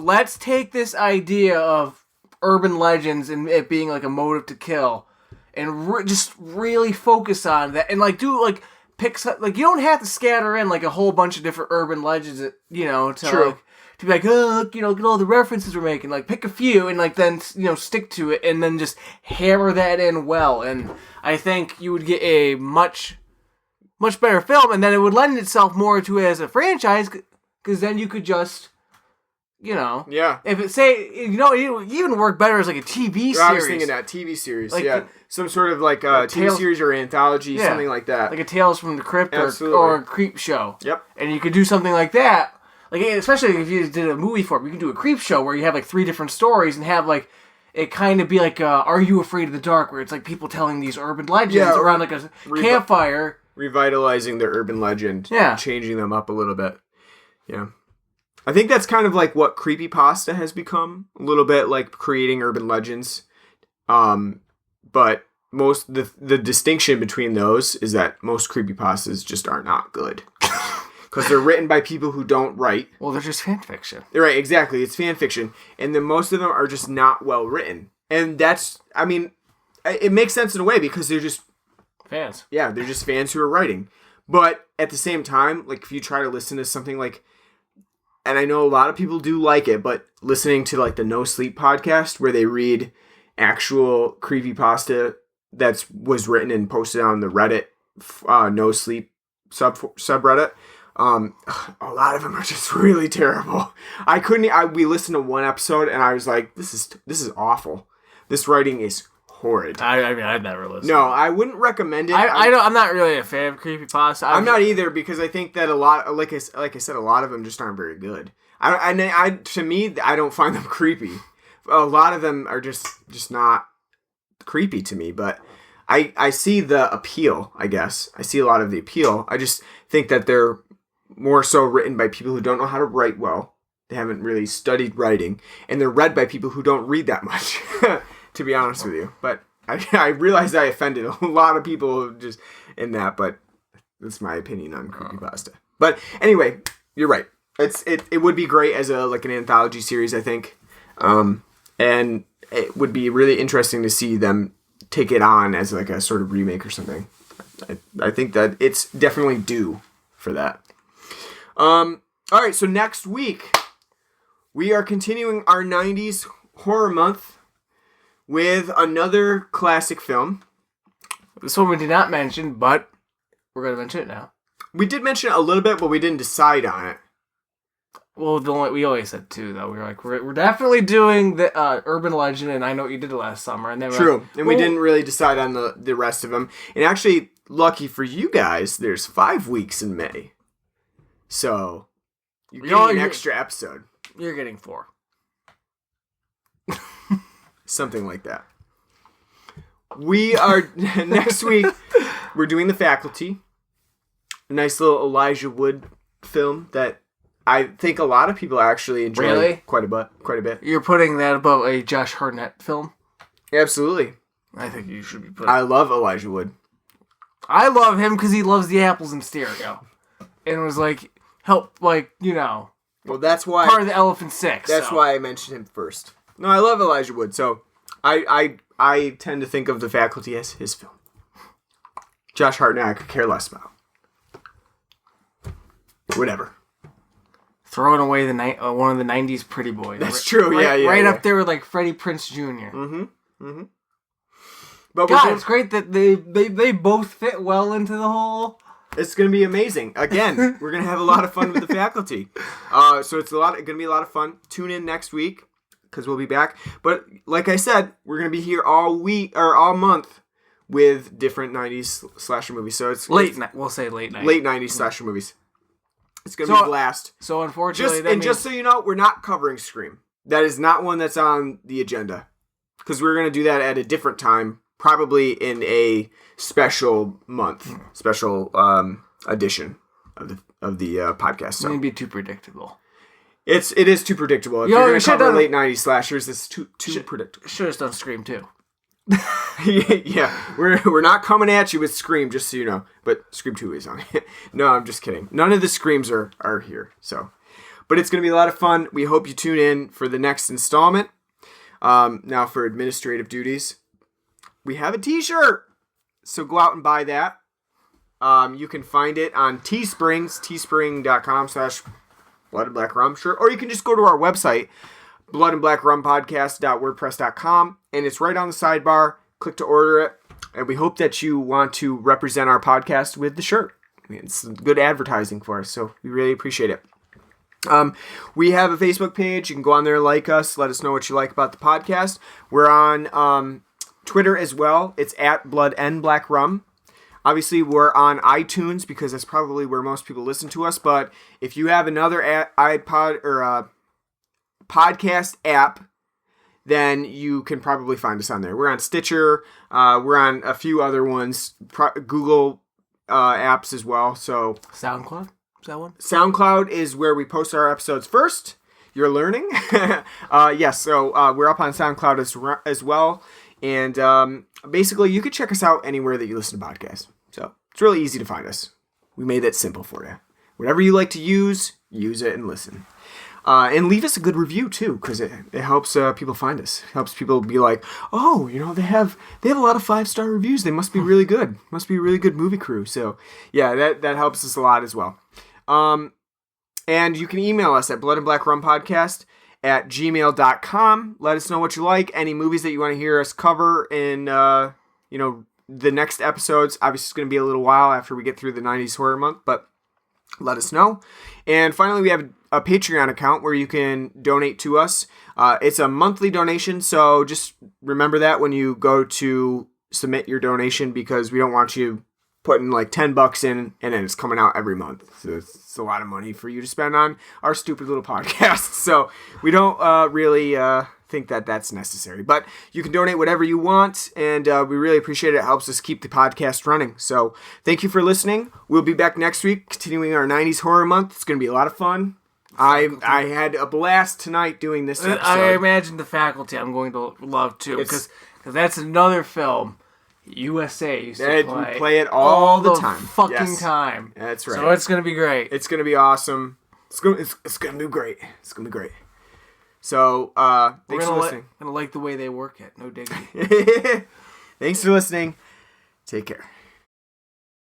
let's take this idea of urban legends and it being like a motive to kill and just really focus on that and pick you don't have to scatter in like a whole bunch of different urban legends to be like, look at all the references we're making. Like, pick a few and, then, stick to it and then just hammer that in well. And I think you would get a much, much better film. And then it would lend itself more to it as a franchise because then you could just Yeah. Yeah. If it it would even work better as like a TV series. I was thinking that TV series. Like, some sort of like a TV series or anthology, something like that. Like a Tales from the Crypt or a Creep Show. Yep. And you could do something like that. Like, especially if you did a movie for it, you can do a Creep Show where you have like 3 different stories and have like it kind of be like Are You Afraid of the Dark, where it's like people telling these urban legends around like a campfire. Revitalizing their urban legend. Yeah. Changing them up a little bit. Yeah. I think that's kind of like what creepypasta has become. A little bit like creating urban legends. But most the distinction between those is that most creepypastas just are not good. Because they're written by people who don't write. Well, they're just fan fiction. Right, exactly. It's fan fiction. And then most of them are just not well written. And that's, I mean, it makes sense in a way because they're just... Fans. Yeah, they're just fans who are writing. But at the same time, like if you try to listen to something like... And I know a lot of people do like it, but listening to like the No Sleep podcast where they read actual creepypasta that was written and posted on the Reddit No Sleep subreddit, a lot of them are just really terrible. We listened to one episode and I was like, this is awful. This writing is horrid. I mean, I've never listened. No, I wouldn't recommend it. I'm not really a fan of creepypasta. I'm not either because I think that a lot, like I said, a lot of them just aren't very good. To me, I don't find them creepy. A lot of them are just not creepy to me, but I see the appeal, I guess. I see a lot of the appeal. I just think that they're more so written by people who don't know how to write well. They haven't really studied writing, and they're read by people who don't read that much, to be honest with you. But I realized I offended a lot of people just in that, but that's my opinion on creepypasta. But anyway, you're right. It would be great as like an anthology series, I think. And it would be really interesting to see them take it on as like a sort of remake or something. I think that it's definitely due for that. All right, so next week we are continuing our 90s horror month with another classic film. This one we did not mention, but we're going to mention it now. We did mention it a little bit, but we didn't decide on it. Well, we always said 2, though. We were like, we're definitely doing the urban legend, and I Know What You Did last summer. And then True, and we didn't really decide on the rest of them. And actually, lucky for you guys, there's 5 weeks in May. So, you're getting an extra episode. You're getting 4. Something like that. We are, next week, we're doing The Faculty. A nice little Elijah Wood film that I think a lot of people actually enjoy. Really? Quite a bit. You're putting that above a Josh Hartnett film? Absolutely. I think you should be putting... I love Elijah Wood. I love him because he loves the apples in stereo. And was like, Well, that's why... part of the Elephant Six. That's why I mentioned him first. No, I love Elijah Wood, so I tend to think of The Faculty as his film. Josh Hartnett I could care less about. Whatever. Throwing away one of the 90s pretty boys. That's true, Right up there with like Freddie Prinze Jr. Mm-hmm. But God, it's great that they both fit well into the whole... It's going to be amazing. Again, we're going to have a lot of fun with The Faculty. So it's going to be a lot of fun. Tune in next week because we'll be back. But like I said, we're going to be here all month with different 90s slasher movies. So it's we'll say late night. Late 90s slasher movies. It's going to be a blast. So unfortunately, just so you know, we're not covering Scream. That is not one that's on the agenda because we're going to do that at a different time, probably in a special month, special edition of the podcast. So maybe too predictable. It is too predictable. If you're going to cover late 90s slashers, it's too predictable. Should have done Scream too. Yeah, we're not coming at you with Scream, just so you know. But Scream 2 is on it. No, I'm just kidding. None of the Screams are here. So, but it's going to be a lot of fun. We hope you tune in for the next installment. Now for administrative duties, we have a t-shirt. So go out and buy that. You can find it on Teesprings, teespring.com/bloodandblackrum shirt. Or you can just go to our website, bloodandblackrumpodcast.wordpress.com, and it's right on the sidebar. Click to order it, and we hope that you want to represent our podcast with the shirt. It's good advertising for us, so we really appreciate it. We have a Facebook page. You can go on there, like us, let us know what you like about the podcast. We're on Twitter as well. It's at Blood and Black Rum. Obviously, we're on iTunes because that's probably where most people listen to us. But if you have another iPod or podcast app, then you can probably find us on there. We're on Stitcher. We're on a few other ones, Google apps as well. So SoundCloud? Is that one? SoundCloud is where we post our episodes first. You're learning. Yes, so we're up on SoundCloud as well. And basically, you can check us out anywhere that you listen to podcasts. So it's really easy to find us. We made that simple for you. Whatever you like to use it and listen. And leave us a good review too, because it helps people find us. It helps people be like, oh, they have a lot of 5-star reviews. They must be really good. Must be a really good movie crew. So yeah, that helps us a lot as well. And you can email us at bloodandblackrumpodcast@gmail.com. Let us know what you like, any movies that you want to hear us cover in, the next episodes. Obviously, it's going to be a little while after we get through the 90s horror month, but let us know. And finally, we have a Patreon account where you can donate to us. It's a monthly donation, so just remember that when you go to submit your donation, because we don't want you putting like $10 in and then it's coming out every month. So it's a lot of money for you to spend on our stupid little podcast. So we don't really think that that's necessary. But you can donate whatever you want, and we really appreciate it. It helps us keep the podcast running. So thank you for listening. We'll be back next week, continuing our 90s horror month. It's going to be a lot of fun. I had a blast tonight doing this episode. I imagine the Faculty I'm going to love too, because that's another film USA used to play. We play it all the time. Fucking time. That's right. So it's going to be great. It's going to be awesome. It's going to be great. It's going to be great. So, thanks for listening. Gonna like the way they work it. No diggity. Thanks for listening. Take care.